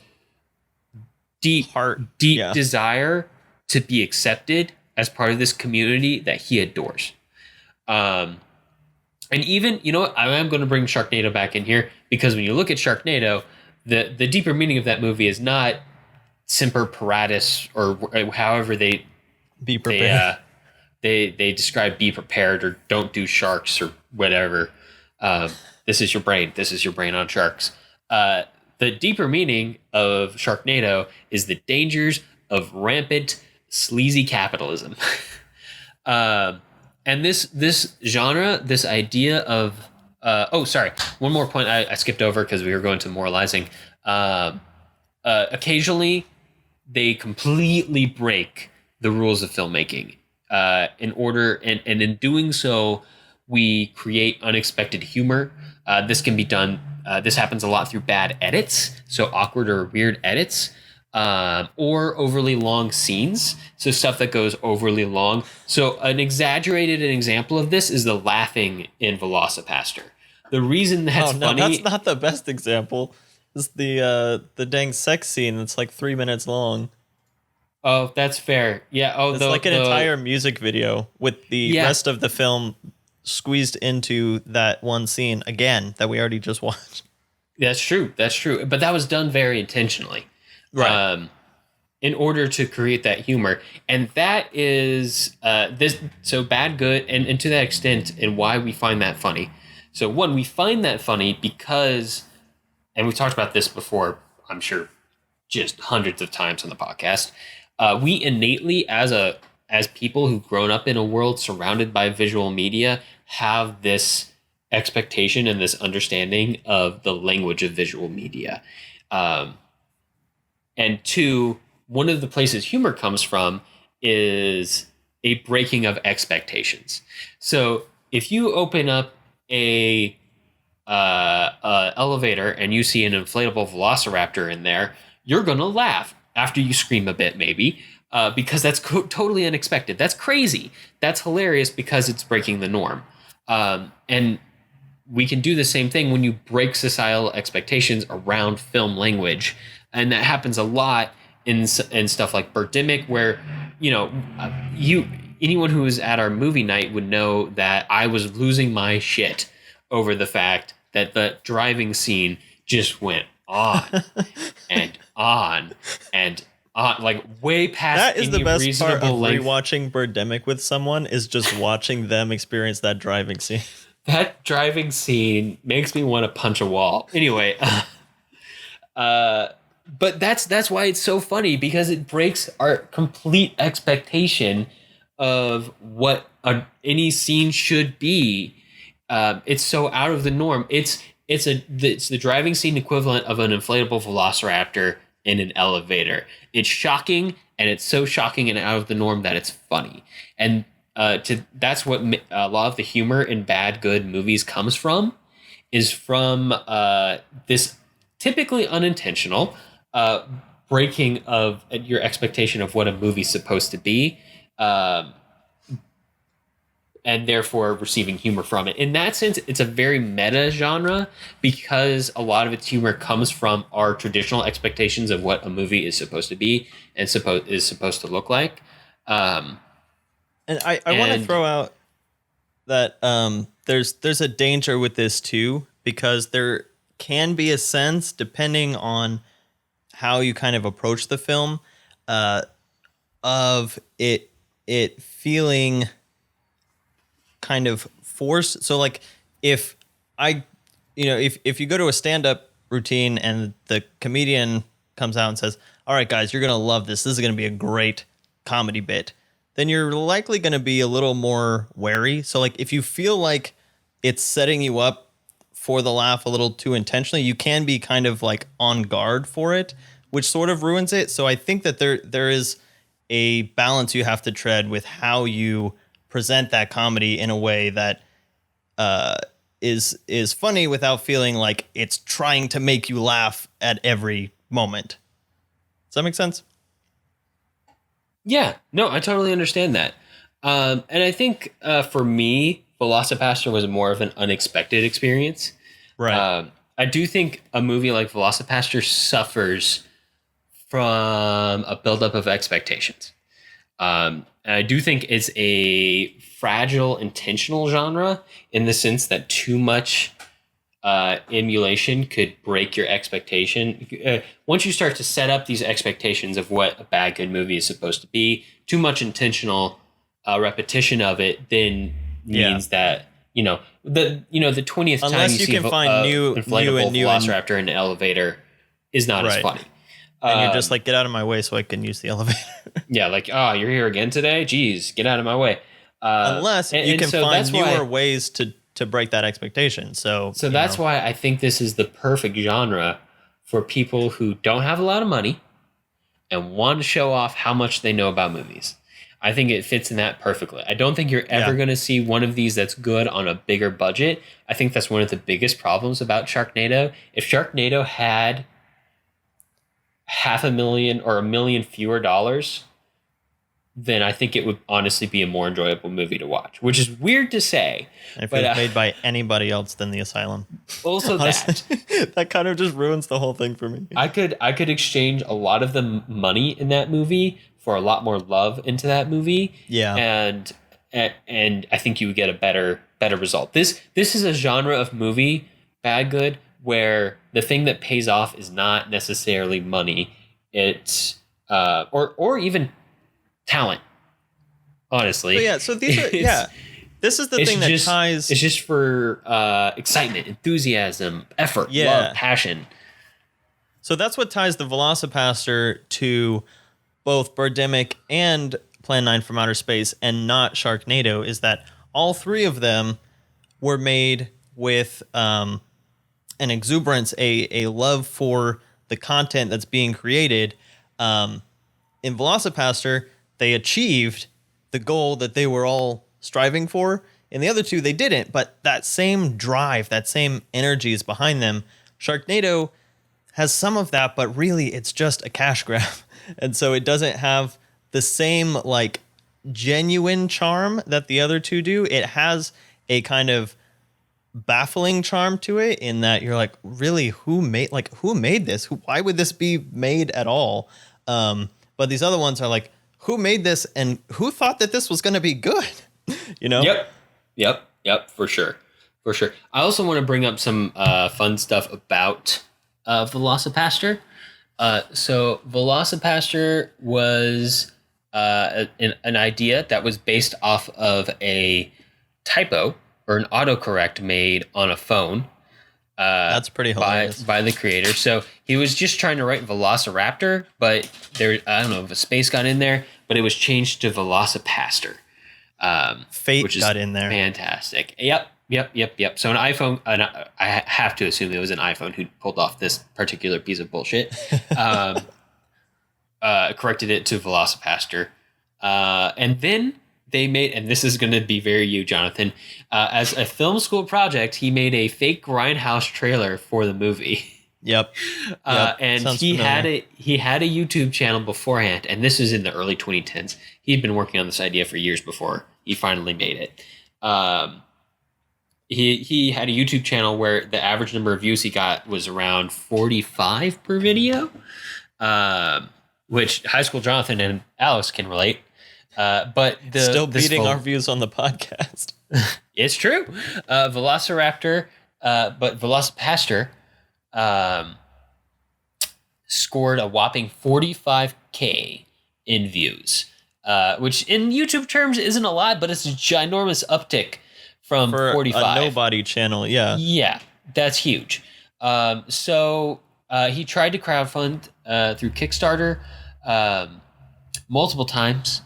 deep desire to be accepted as part of this community that he adores. And even, you know what, I am going to bring Sharknado back in here, because when you look at Sharknado, the deeper meaning of that movie is not Semper Paratus, or however they be prepared. They describe be prepared or don't do sharks or whatever. This is your brain. This is your brain on sharks. The deeper meaning of Sharknado is the dangers of rampant, sleazy capitalism. And this genre, this idea of one more point I skipped over because we were going to moralizing. Occasionally, they completely break the rules of filmmaking. And in doing so, we create unexpected humor. This can be done. This happens a lot through bad edits, so awkward or weird edits. Or overly long scenes, so stuff that goes overly long. So an example of this is the laughing in VelociPastor. The reason that's funny... that's not the best example. It's the dang sex scene that's like 3 minutes long. Oh, that's fair. Yeah. Oh, it's like an entire music video with the rest of the film squeezed into that one scene again that we already just watched. That's true. But that was done very intentionally. Right. In order to create that humor. And that is bad, good, and to that extent, and why we find that funny. So one, we find that funny because, and we've talked about this before, I'm sure, just hundreds of times on the podcast. We innately, as people who've grown up in a world surrounded by visual media, have this expectation and this understanding of the language of visual media. And two, one of the places humor comes from is a breaking of expectations. So if you open up a elevator and you see an inflatable velociraptor in there, you're going to laugh after you scream a bit, maybe, because that's totally unexpected. That's crazy. That's hilarious because it's breaking the norm. And we can do the same thing when you break societal expectations around film language. And that happens a lot in stuff like Birdemic, where, anyone who was at our movie night would know that I was losing my shit over the fact that the driving scene just went on and on and like way past That is any the best part reasonable of length. rewatching Birdemic with someone is just watching them experience that driving scene. That driving scene makes me want to punch a wall. Anyway, but that's why it's so funny, because it breaks our complete expectation of what any scene should be. It's so out of the norm. It's the driving scene equivalent of an inflatable velociraptor in an elevator. It's shocking, and it's so shocking and out of the norm that it's funny. And that's what a lot of the humor in bad good movies comes from, is from this typically unintentional breaking of your expectation of what a movie's supposed to be, and therefore receiving humor from it. In that sense, it's a very meta genre, because a lot of its humor comes from our traditional expectations of what a movie is supposed to be and is supposed to look like. And I want to throw out that there's a danger with this too, because there can be a sense, depending on how you kind of approach the film, of it feeling kind of forced. So like if you go to a stand-up routine and the comedian comes out and says, all right, guys, you're going to love this. This is going to be a great comedy bit. Then you're likely going to be a little more wary. So like if you feel like it's setting you up for the laugh a little too intentionally, you can be kind of like on guard for it, which sort of ruins it. So I think that there is a balance you have to tread with how you present that comedy in a way that is funny without feeling like it's trying to make you laugh at every moment. Does that make sense? Yeah, no, I totally understand that. And I think for me, VelociPastor was more of an unexpected experience. Right. I do think a movie like VelociPastor suffers from a buildup of expectations. And I do think it's a fragile, intentional genre, in the sense that too much emulation could break your expectation. Once you start to set up these expectations of what a bad good movie is supposed to be, too much intentional repetition of it then means that the 20th time Unless you see can find new inflatable and new velociraptor in an elevator is not as funny. And you're just like, get out of my way so I can use the elevator. Yeah, like, oh, you're here again today? Jeez, get out of my way. Unless you can find newer ways to break that expectation. So that's why I think this is the perfect genre for people who don't have a lot of money and want to show off how much they know about movies. I think it fits in that perfectly. I don't think you're ever going to see one of these that's good on a bigger budget. I think that's one of the biggest problems about Sharknado. If Sharknado had $500,000 or $1 million fewer dollars, then I think it would honestly be a more enjoyable movie to watch, which is weird to say. And if it was made by anybody else than The Asylum. Also that kind of just ruins the whole thing for me. I could exchange a lot of the money in that movie for a lot more love into that movie. Yeah. And I think you would get a better result. This is a genre of movie, bad good, where the thing that pays off is not necessarily money. It's or even talent, honestly. So these are this is the thing that ties. It's just for excitement, enthusiasm, effort, love, passion. So that's what ties the VelociPastor to both Birdemic and Plan 9 from Outer Space, and not Sharknado, is that all three of them were made with an exuberance, a love for the content that's being created. In VelociPastor, they achieved the goal that they were all striving for. In the other two, they didn't, but that same drive, that same energy is behind them. Sharknado has some of that, but really it's just a cash grab. And so it doesn't have the same like genuine charm that the other two do. It has a kind of baffling charm to it, in that you're like, really, who made this? Why would this be made at all? But these other ones are like, who made this and who thought that this was going to be good? Yep. For sure. I also want to bring up some fun stuff about VelociPastor, So VelociPastor was an idea that was based off of a typo or an autocorrect made on a phone. That's pretty hilarious. By the creator. So he was just trying to write Velociraptor, but I don't know if a space got in there, but it was changed to VelociPastor. Fate which is got in there. Fantastic. Yep. So an iPhone, I have to assume it was an iPhone who pulled off this particular piece of bullshit. Corrected it to VelociPastor. And then they made, and this is going to be very you, Jonathan, as a film school project, he made a fake Grindhouse trailer for the movie. Yep. And he had a YouTube channel beforehand, and this is in the early 2010s. He'd been working on this idea for years before he finally made it. He had a YouTube channel where the average number of views he got was around 45 per video, which High School Jonathan and Alex can relate. But still beating our views on the podcast. It's true. Velociraptor, but VelociPastor scored a whopping 45K in views, which in YouTube terms isn't a lot, but it's a ginormous uptick from for 45. A nobody channel, yeah. Yeah, that's huge. So he tried to crowdfund through Kickstarter multiple times,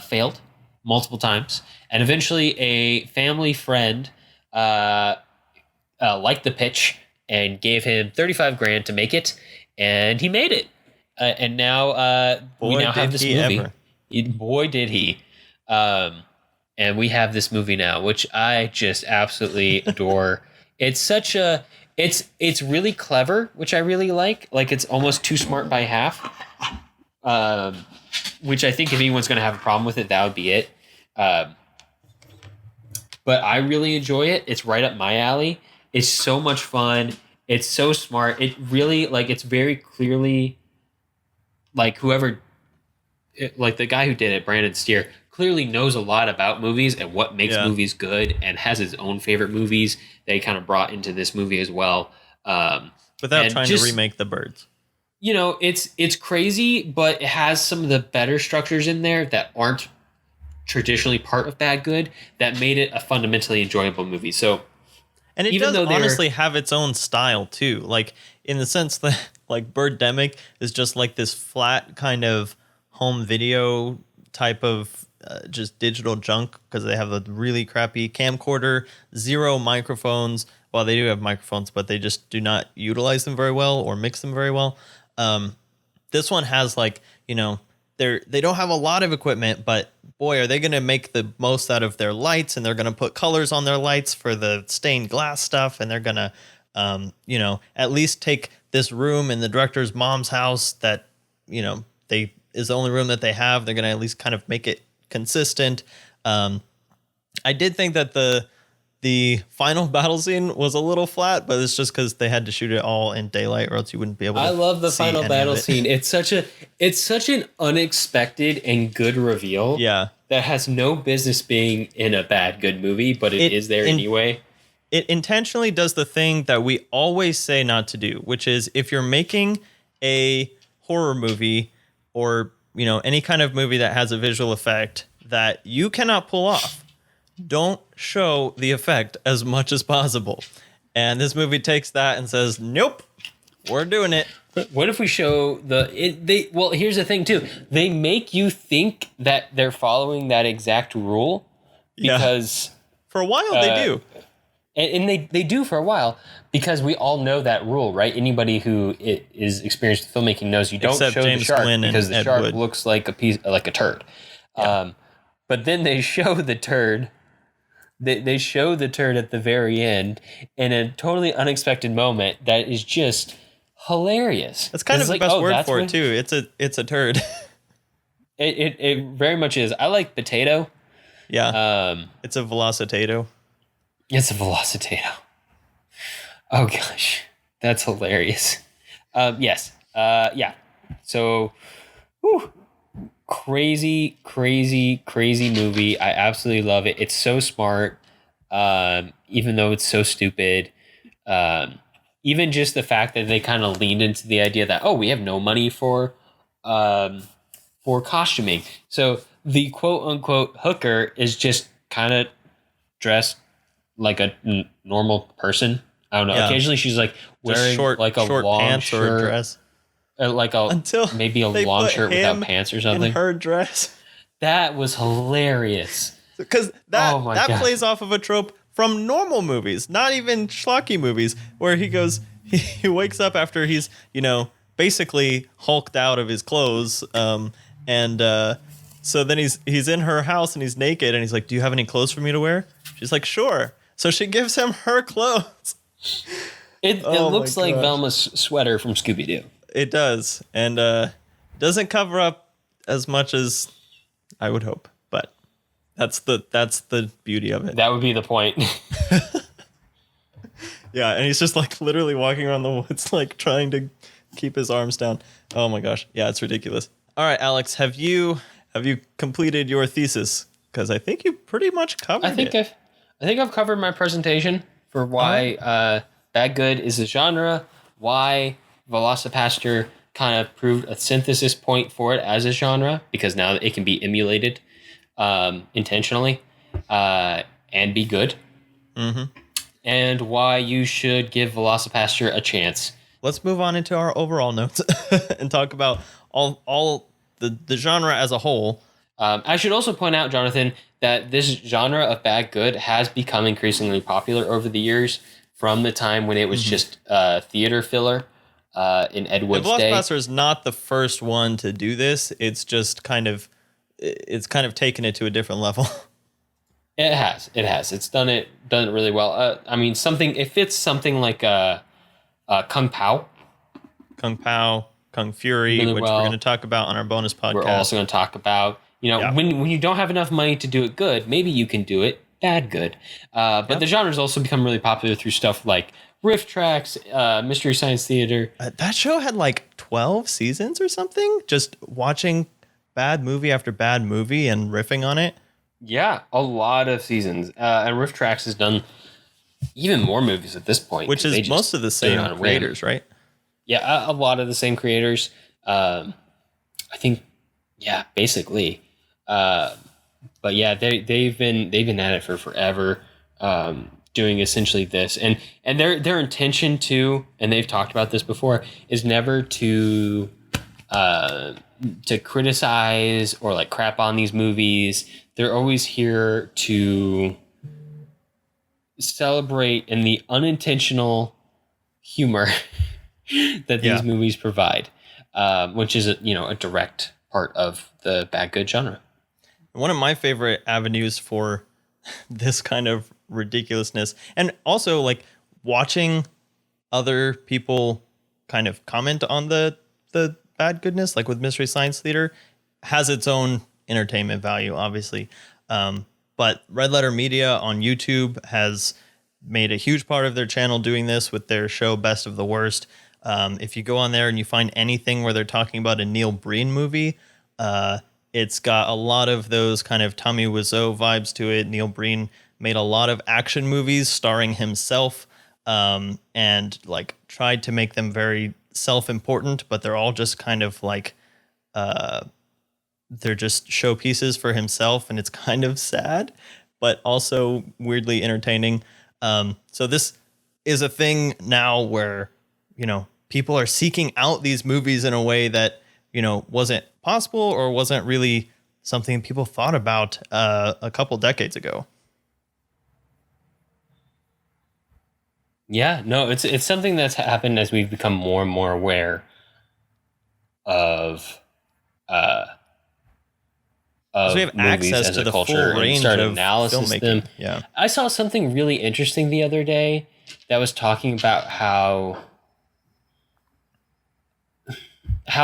failed multiple times, and eventually a family friend liked the pitch and gave him 35 grand to make it, and he made it. And now we now have this movie. Boy, did he. And we have this movie now, which I just absolutely adore. It's such a, it's really clever, which I really like. Like, it's almost too smart by half. Which I think if anyone's going to have a problem with it, that would be it. But I really enjoy it. It's right up my alley. It's so much fun. It's so smart. It really, like, it's very clearly, like, the guy who did it, Brandon Steer, clearly knows a lot about movies and what makes movies good, and has his own favorite movies that he kind of brought into this movie as well. Without trying to remake The Birds. You know, it's crazy, but it has some of the better structures in there that aren't traditionally part of Bad Good that made it a fundamentally enjoyable movie. So, and it does honestly have its own style too, like in the sense that like Birdemic is just like this flat kind of home video type of just digital junk, because they have a really crappy camcorder, 0 microphones. Well, they do have microphones, but they just do not utilize them very well or mix them very well. This one has, like, you know, they don't have a lot of equipment, but boy, are they going to make the most out of their lights, and they're going to put colors on their lights for the stained glass stuff. And they're going to, you know, at least take this room in the director's mom's house that, you know, is the only room that they have. They're going to at least kind of make it consistent. I did think that the final battle scene was a little flat, but it's just because they had to shoot it all in daylight, or else you wouldn't be able to. I love the final battle scene. It's such an unexpected and good reveal. Yeah. That has no business being in a Bad Good movie, but it is there anyway. It intentionally does the thing that we always say not to do, which is if you're making a horror movie or, you know, any kind of movie that has a visual effect that you cannot pull off, don't show the effect as much as possible. And this movie takes that and says, nope, we're doing it. What if we show well, here's the thing too. They make you think that they're following that exact rule because for a while they do. And they do for a while, because we all know that rule, right? Anybody who is experienced with filmmaking knows you don't show James the shark Glynn because the shark Wood. Looks like a turd. Yeah. But then they show the turd. They show the turd at the very end in a totally unexpected moment that is just hilarious. That's kind of the best word for it too. It's a turd. It very much is. I like potato. Yeah. It's a velocitato. It's a velocitato. Oh gosh, that's hilarious. Yes. Yeah. So, crazy movie. I absolutely love it. It's so smart, even though it's so stupid. even just the fact that they kind of leaned into the idea that, oh, we have no money for costuming. So the quote unquote hooker is just kind of dressed like a normal person. I don't know. Yeah. Occasionally she's like wearing short long pants shirt, or a dress. Maybe a long shirt without pants or something. In her dress. That was hilarious. Because that God. plays off of a trope from normal movies, not even schlocky movies, where he wakes up after he's, basically hulked out of his clothes. So then he's in her house and he's naked and he's like, do you have any clothes for me to wear? She's like, sure. So she gives him her clothes. It looks like Velma's sweater from Scooby-Doo. It does. And doesn't cover up as much as I would hope. But that's the beauty of it. That would be the point. Yeah, and he's just like literally walking around the woods, like trying to keep his arms down. Oh my gosh. Yeah, it's ridiculous. All right, Alex, have you completed your thesis? Because I think you pretty much covered it. I think I've covered my presentation for why Bad Good is a genre, why VelociPastor kind of proved a synthesis point for it as a genre, because now it can be emulated intentionally and be good. Mm-hmm. And why you should give VelociPastor a chance. Let's move on into our overall notes and talk about all the genre as a whole. I should also point out, Jonathan, that this genre of Bad Good has become increasingly popular over the years from the time when it was just theater filler in Ed Wood's day. VelociPastor is not the first one to do this. It's just kind of taken it to a different level. It has. It's done it really well. It fits something like Kung Pao. Kung Fury, really which well. We're going to talk about on our bonus podcast. We're also going to talk about, when you don't have enough money to do it good, maybe you can do it bad good. But the genre's also become really popular through stuff like riff tracks, Mystery Science Theater. That show had like 12 seasons or something, just watching bad movie after bad movie and riffing on it. Yeah, a lot of seasons. And Riff Tracks has done even more movies at this point. Which is most of the same creators, right? Yeah, a lot of the same creators. I think, yeah, basically. But yeah, they've been at it for forever, doing essentially this. And their intention too, and they've talked about this before, is never to criticize or like crap on these movies. They're always here to celebrate in the unintentional humor that these movies provide, which is a direct part of the Bad Good genre. One of my favorite avenues for this kind of ridiculousness, and also like watching other people kind of comment on the bad goodness, like with Mystery Science Theater, has its own entertainment value, obviously. But Red Letter Media on YouTube has made a huge part of their channel doing this with their show Best of the Worst. If you go on there and you find anything where they're talking about a Neil Breen movie, it's got a lot of those kind of Tommy Wiseau vibes to it. Neil Breen made a lot of action movies starring himself, and like tried to make them very self-important, but they're all just kind of like they're just showpieces for himself, and it's kind of sad, but also weirdly entertaining. So this is a thing now where, people are seeking out these movies in a way that, wasn't possible or wasn't really something people thought about a couple decades ago. Yeah, no, it's something that's happened as we've become more and more aware of we have access to the full range of filmmaking. Yeah, I saw something really interesting the other day that was talking about how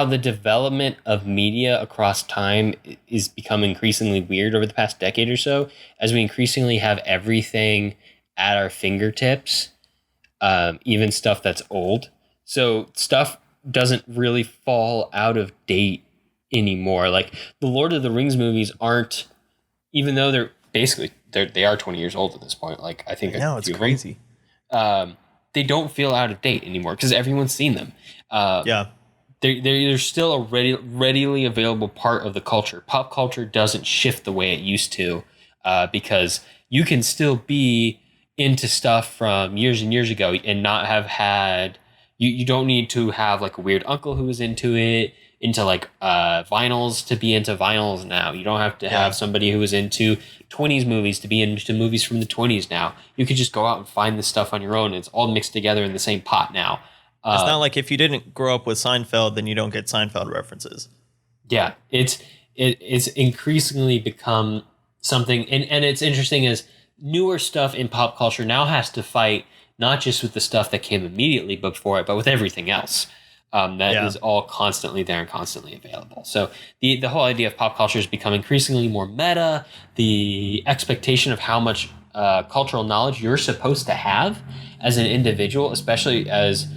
the development of media across time is become increasingly weird over the past decade or so, as we increasingly have everything at our fingertips, even stuff that's old. So stuff doesn't really fall out of date anymore. Like the Lord of the Rings movies aren't, even though they are 20 years old at this point. Like I think it's crazy. They they don't feel out of date anymore because everyone's seen them. Yeah. They're still a readily available part of the culture. Pop culture doesn't shift the way it used to, because you can still be into stuff from years and years ago and not have had. You don't need to have like a weird uncle who was into like vinyls to be into vinyls now. You don't have to have somebody who was into 20s movies to be into movies from the 20s now. You could just go out and find this stuff on your own. It's all mixed together in the same pot now. It's not like if you didn't grow up with Seinfeld, then you don't get Seinfeld references. Yeah, it's increasingly become something, and it's interesting is newer stuff in pop culture now has to fight not just with the stuff that came immediately before it, but with everything else that is all constantly there and constantly available. So the whole idea of pop culture has become increasingly more meta. The expectation of how much cultural knowledge you're supposed to have as an individual, especially as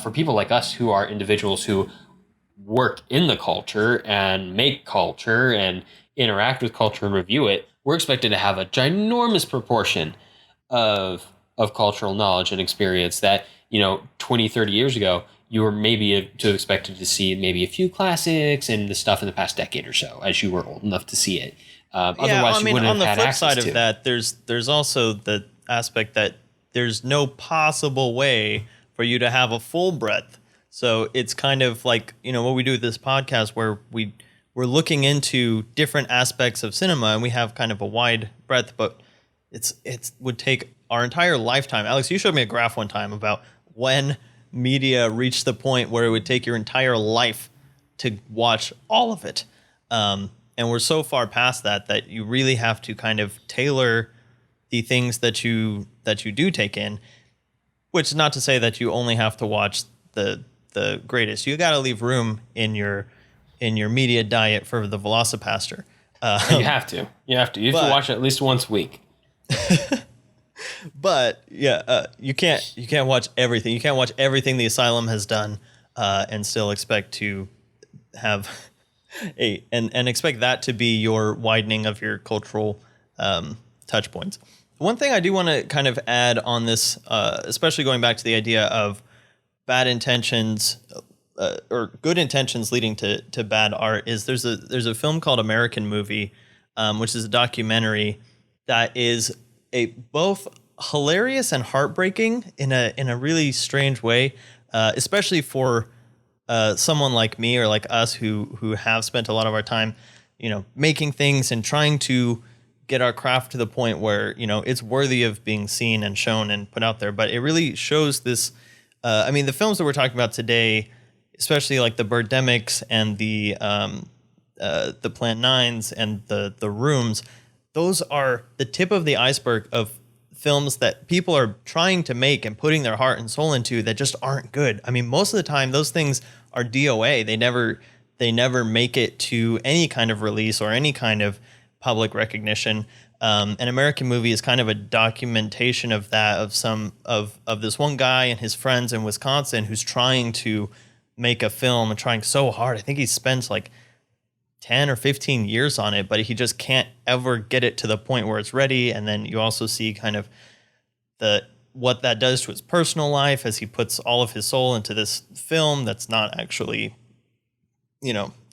for people like us who are individuals who work in the culture and make culture and interact with culture and review it, we're expected to have a ginormous proportion of cultural knowledge and experience that, 20, 30 years ago, you were maybe to expected to see maybe a few classics and the stuff in the past decade or so as you were old enough to see it. Otherwise, you wouldn't have had access to. On the flip side of that, there's also the aspect that there's no possible way for you to have a full breadth. So it's kind of like, what we do with this podcast where we're looking into different aspects of cinema and we have kind of a wide breadth, but it would take our entire lifetime. Alex, you showed me a graph one time about when media reached the point where it would take your entire life to watch all of it. And we're so far past that you really have to kind of tailor the things that you do take in, which is not to say that you only have to watch the greatest. You got to leave room in your media diet for the VelociPastor. You have to. You have to watch it at least once a week. But you can't watch everything. You can't watch everything the Asylum has done and still expect to have and expect that to be your widening of your cultural touch points. One thing I do want to kind of add on this, especially going back to the idea of bad intentions or good intentions leading to bad art, is there's a film called American Movie, which is a documentary that is both hilarious and heartbreaking in a really strange way, especially for someone like me or like us who have spent a lot of our time, making things and trying to get our craft to the point where, it's worthy of being seen and shown and put out there. But it really shows this. The films that we're talking about today, especially like the Birdemics and the Plan 9s and the Rooms, those are the tip of the iceberg of films that people are trying to make and putting their heart and soul into that just aren't good. Most of the time those things are DOA. They never make it to any kind of release or any kind of public recognition. An American Movie is kind of a documentation of that, of this one guy and his friends in Wisconsin who's trying to make a film and trying so hard. I think he spends like 10 or 15 years on it, but he just can't ever get it to the point where it's ready. And then you also see kind of what that does to his personal life as he puts all of his soul into this film that's not actually,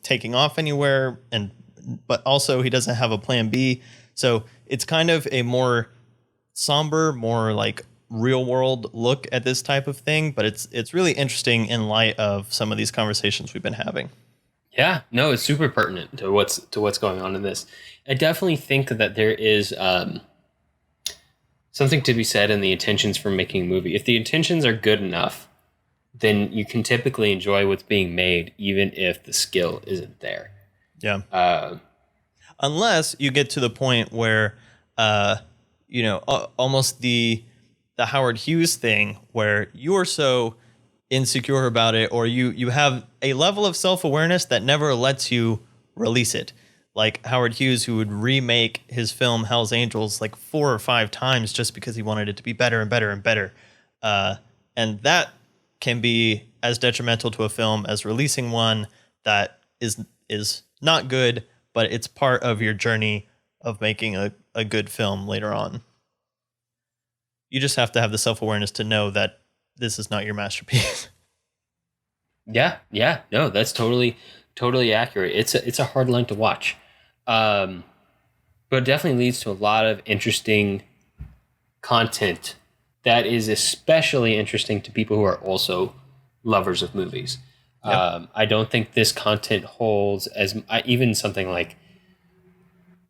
taking off anywhere. But also he doesn't have a plan B. So it's kind of a more somber, more like real world look at this type of thing. But it's really interesting in light of some of these conversations we've been having. Yeah, no, it's super pertinent to what's going on in this. I definitely think that there is something to be said in the intentions for making a movie. If the intentions are good enough, then you can typically enjoy what's being made, even if the skill isn't there. Yeah. Unless you get to the point where, almost the Howard Hughes thing, where you're so insecure about it, or you have a level of self-awareness that never lets you release it. Like Howard Hughes, who would remake his film Hell's Angels like 4 or 5 times just because he wanted it to be better and better and better. And that can be as detrimental to a film as releasing one that is not good, but it's part of your journey of making a good film later on. You just have to have the self-awareness to know that this is not your masterpiece. Yeah, no, that's totally accurate. It's a hard line to watch, but it definitely leads to a lot of interesting content that is especially interesting to people who are also lovers of movies. Yep. I don't think this content holds even something like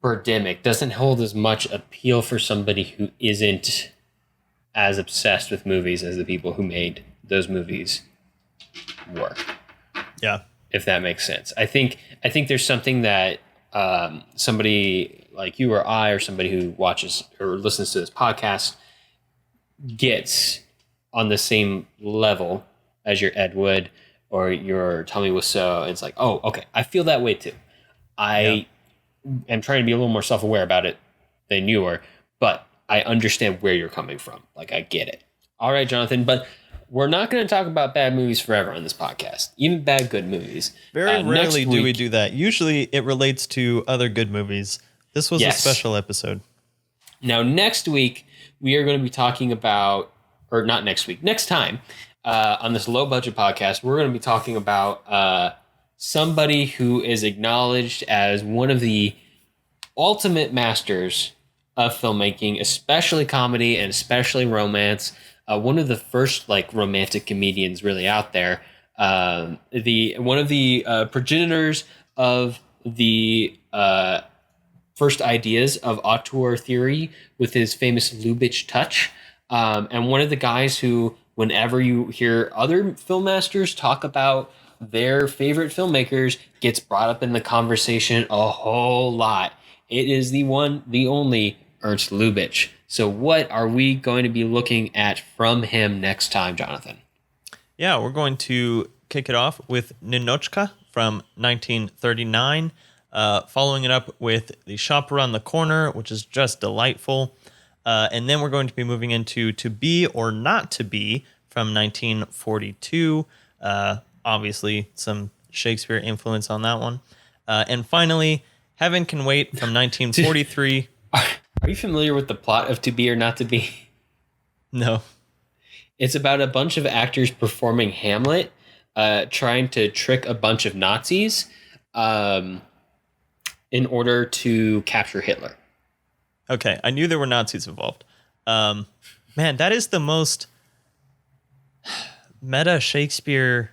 Birdemic doesn't hold as much appeal for somebody who isn't as obsessed with movies as the people who made those movies were. Yeah. If that makes sense. I think there's something that somebody like you or I or somebody who watches or listens to this podcast gets on the same level as your Ed Wood or your Tommy Wiseau. It's like, oh, okay, I feel that way too. I am trying to be a little more self-aware about it than you are, but I understand where you're coming from. Like, I get it. All right, Jonathan, but we're not going to talk about bad movies forever on this podcast, even bad good movies. Very rarely do we do that. Usually it relates to other good movies. This was a special episode. Now, next week, we are going to be talking about, or not next week, next time on this low budget podcast, we're going to be talking about somebody who is acknowledged as one of the ultimate masters of filmmaking, especially comedy and especially romance. One of the first romantic comedians really out there. One of the progenitors of the first ideas of auteur theory with his famous Lubitsch touch. And one of the guys who, whenever you hear other film masters talk about their favorite filmmakers, gets brought up in the conversation a whole lot. It is the one, the only Ernst Lubitsch. So what are we going to be looking at from him next time, Jonathan? Yeah, we're going to kick it off with Ninotchka from 1939, following it up with The Shop Around the Corner, which is just delightful. And then we're going to be moving into To Be or Not to Be from 1942. Obviously, some Shakespeare influence on that one. And finally, Heaven Can Wait from 1943. Are you familiar with the plot of To Be or Not to Be? No. It's about a bunch of actors performing Hamlet, trying to trick a bunch of Nazis in order to capture Hitler. Okay, I knew there were Nazis involved. Man, that is the most meta Shakespeare.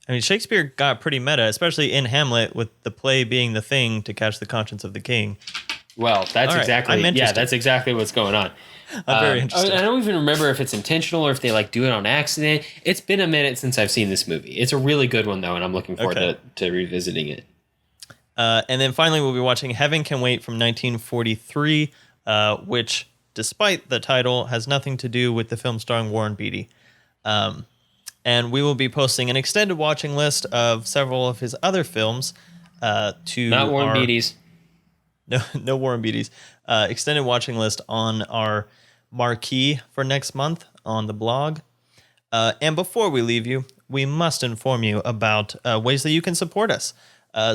I mean, Shakespeare got pretty meta, especially in Hamlet, with the play being the thing to catch the conscience of the king. Well, that's that's exactly what's going on. I'm very interested. I don't even remember if it's intentional or if they do it on accident. It's been a minute since I've seen this movie. It's a really good one, though, and I'm looking forward to revisiting it. And then finally, we'll be watching Heaven Can Wait from 1943, which, despite the title, has nothing to do with the film starring Warren Beatty. And we will be posting an extended watching list of several of his other films to Not Warren Beatty's. No Warren Beatty's. Extended watching list on our marquee for next month on the blog. And before we leave you, we must inform you about ways that you can support us.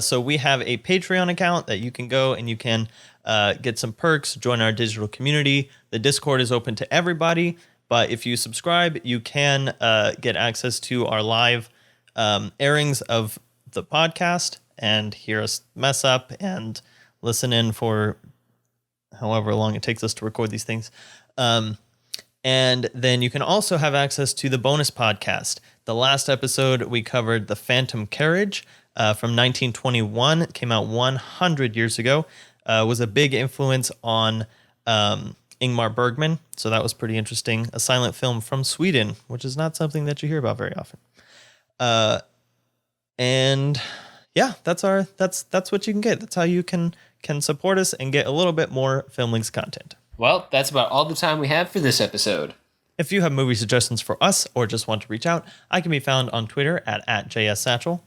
So we have a Patreon account that you can go and you can get some perks, join our digital community. The Discord is open to everybody, but if you subscribe, you can get access to our live airings of the podcast and hear us mess up and listen in for however long it takes us to record these things. And then you can also have access to the bonus podcast. The last episode, we covered The Phantom Carriage from 1921. It came out 100 years ago. Was a big influence on Ingmar Bergman. So that was pretty interesting. A silent film from Sweden, which is not something that you hear about very often. And yeah, that's what you can get. That's how you can support us and get a little bit more Filmlinks content. Well, that's about all the time we have for this episode. If you have movie suggestions for us or just want to reach out, I can be found on Twitter at JSSatchel.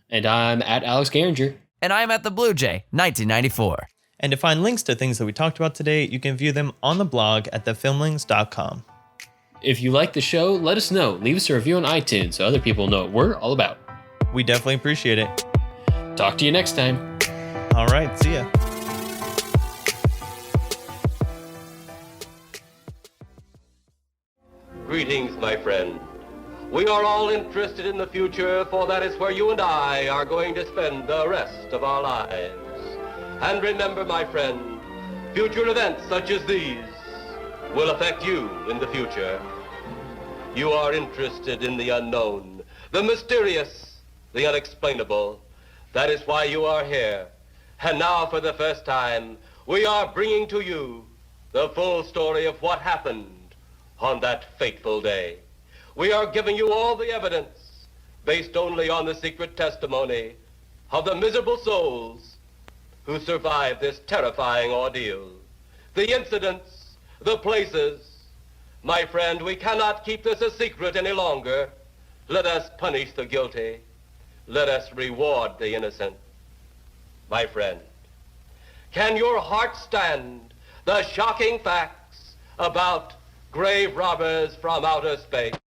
And I'm at Alex Garinger. And I'm at the Blue Jay, 1994. And to find links to things that we talked about today, you can view them on the blog at thefilmlinks.com. If you like the show, let us know. Leave us a review on iTunes so other people know what we're all about. We definitely appreciate it. Talk to you next time. All right, see ya. Greetings, my friend. We are all interested in the future, for that is where you and I are going to spend the rest of our lives. And remember, my friend, future events such as these will affect you in the future. You are interested in the unknown, the mysterious, the unexplainable. That is why you are here. And now, for the first time, we are bringing to you the full story of what happened on that fateful day. We are giving you all the evidence based only on the secret testimony of the miserable souls who survived this terrifying ordeal. The incidents, the places. My friend, we cannot keep this a secret any longer. Let us punish the guilty. Let us reward the innocent. My friend, can your heart stand the shocking facts about grave robbers from outer space?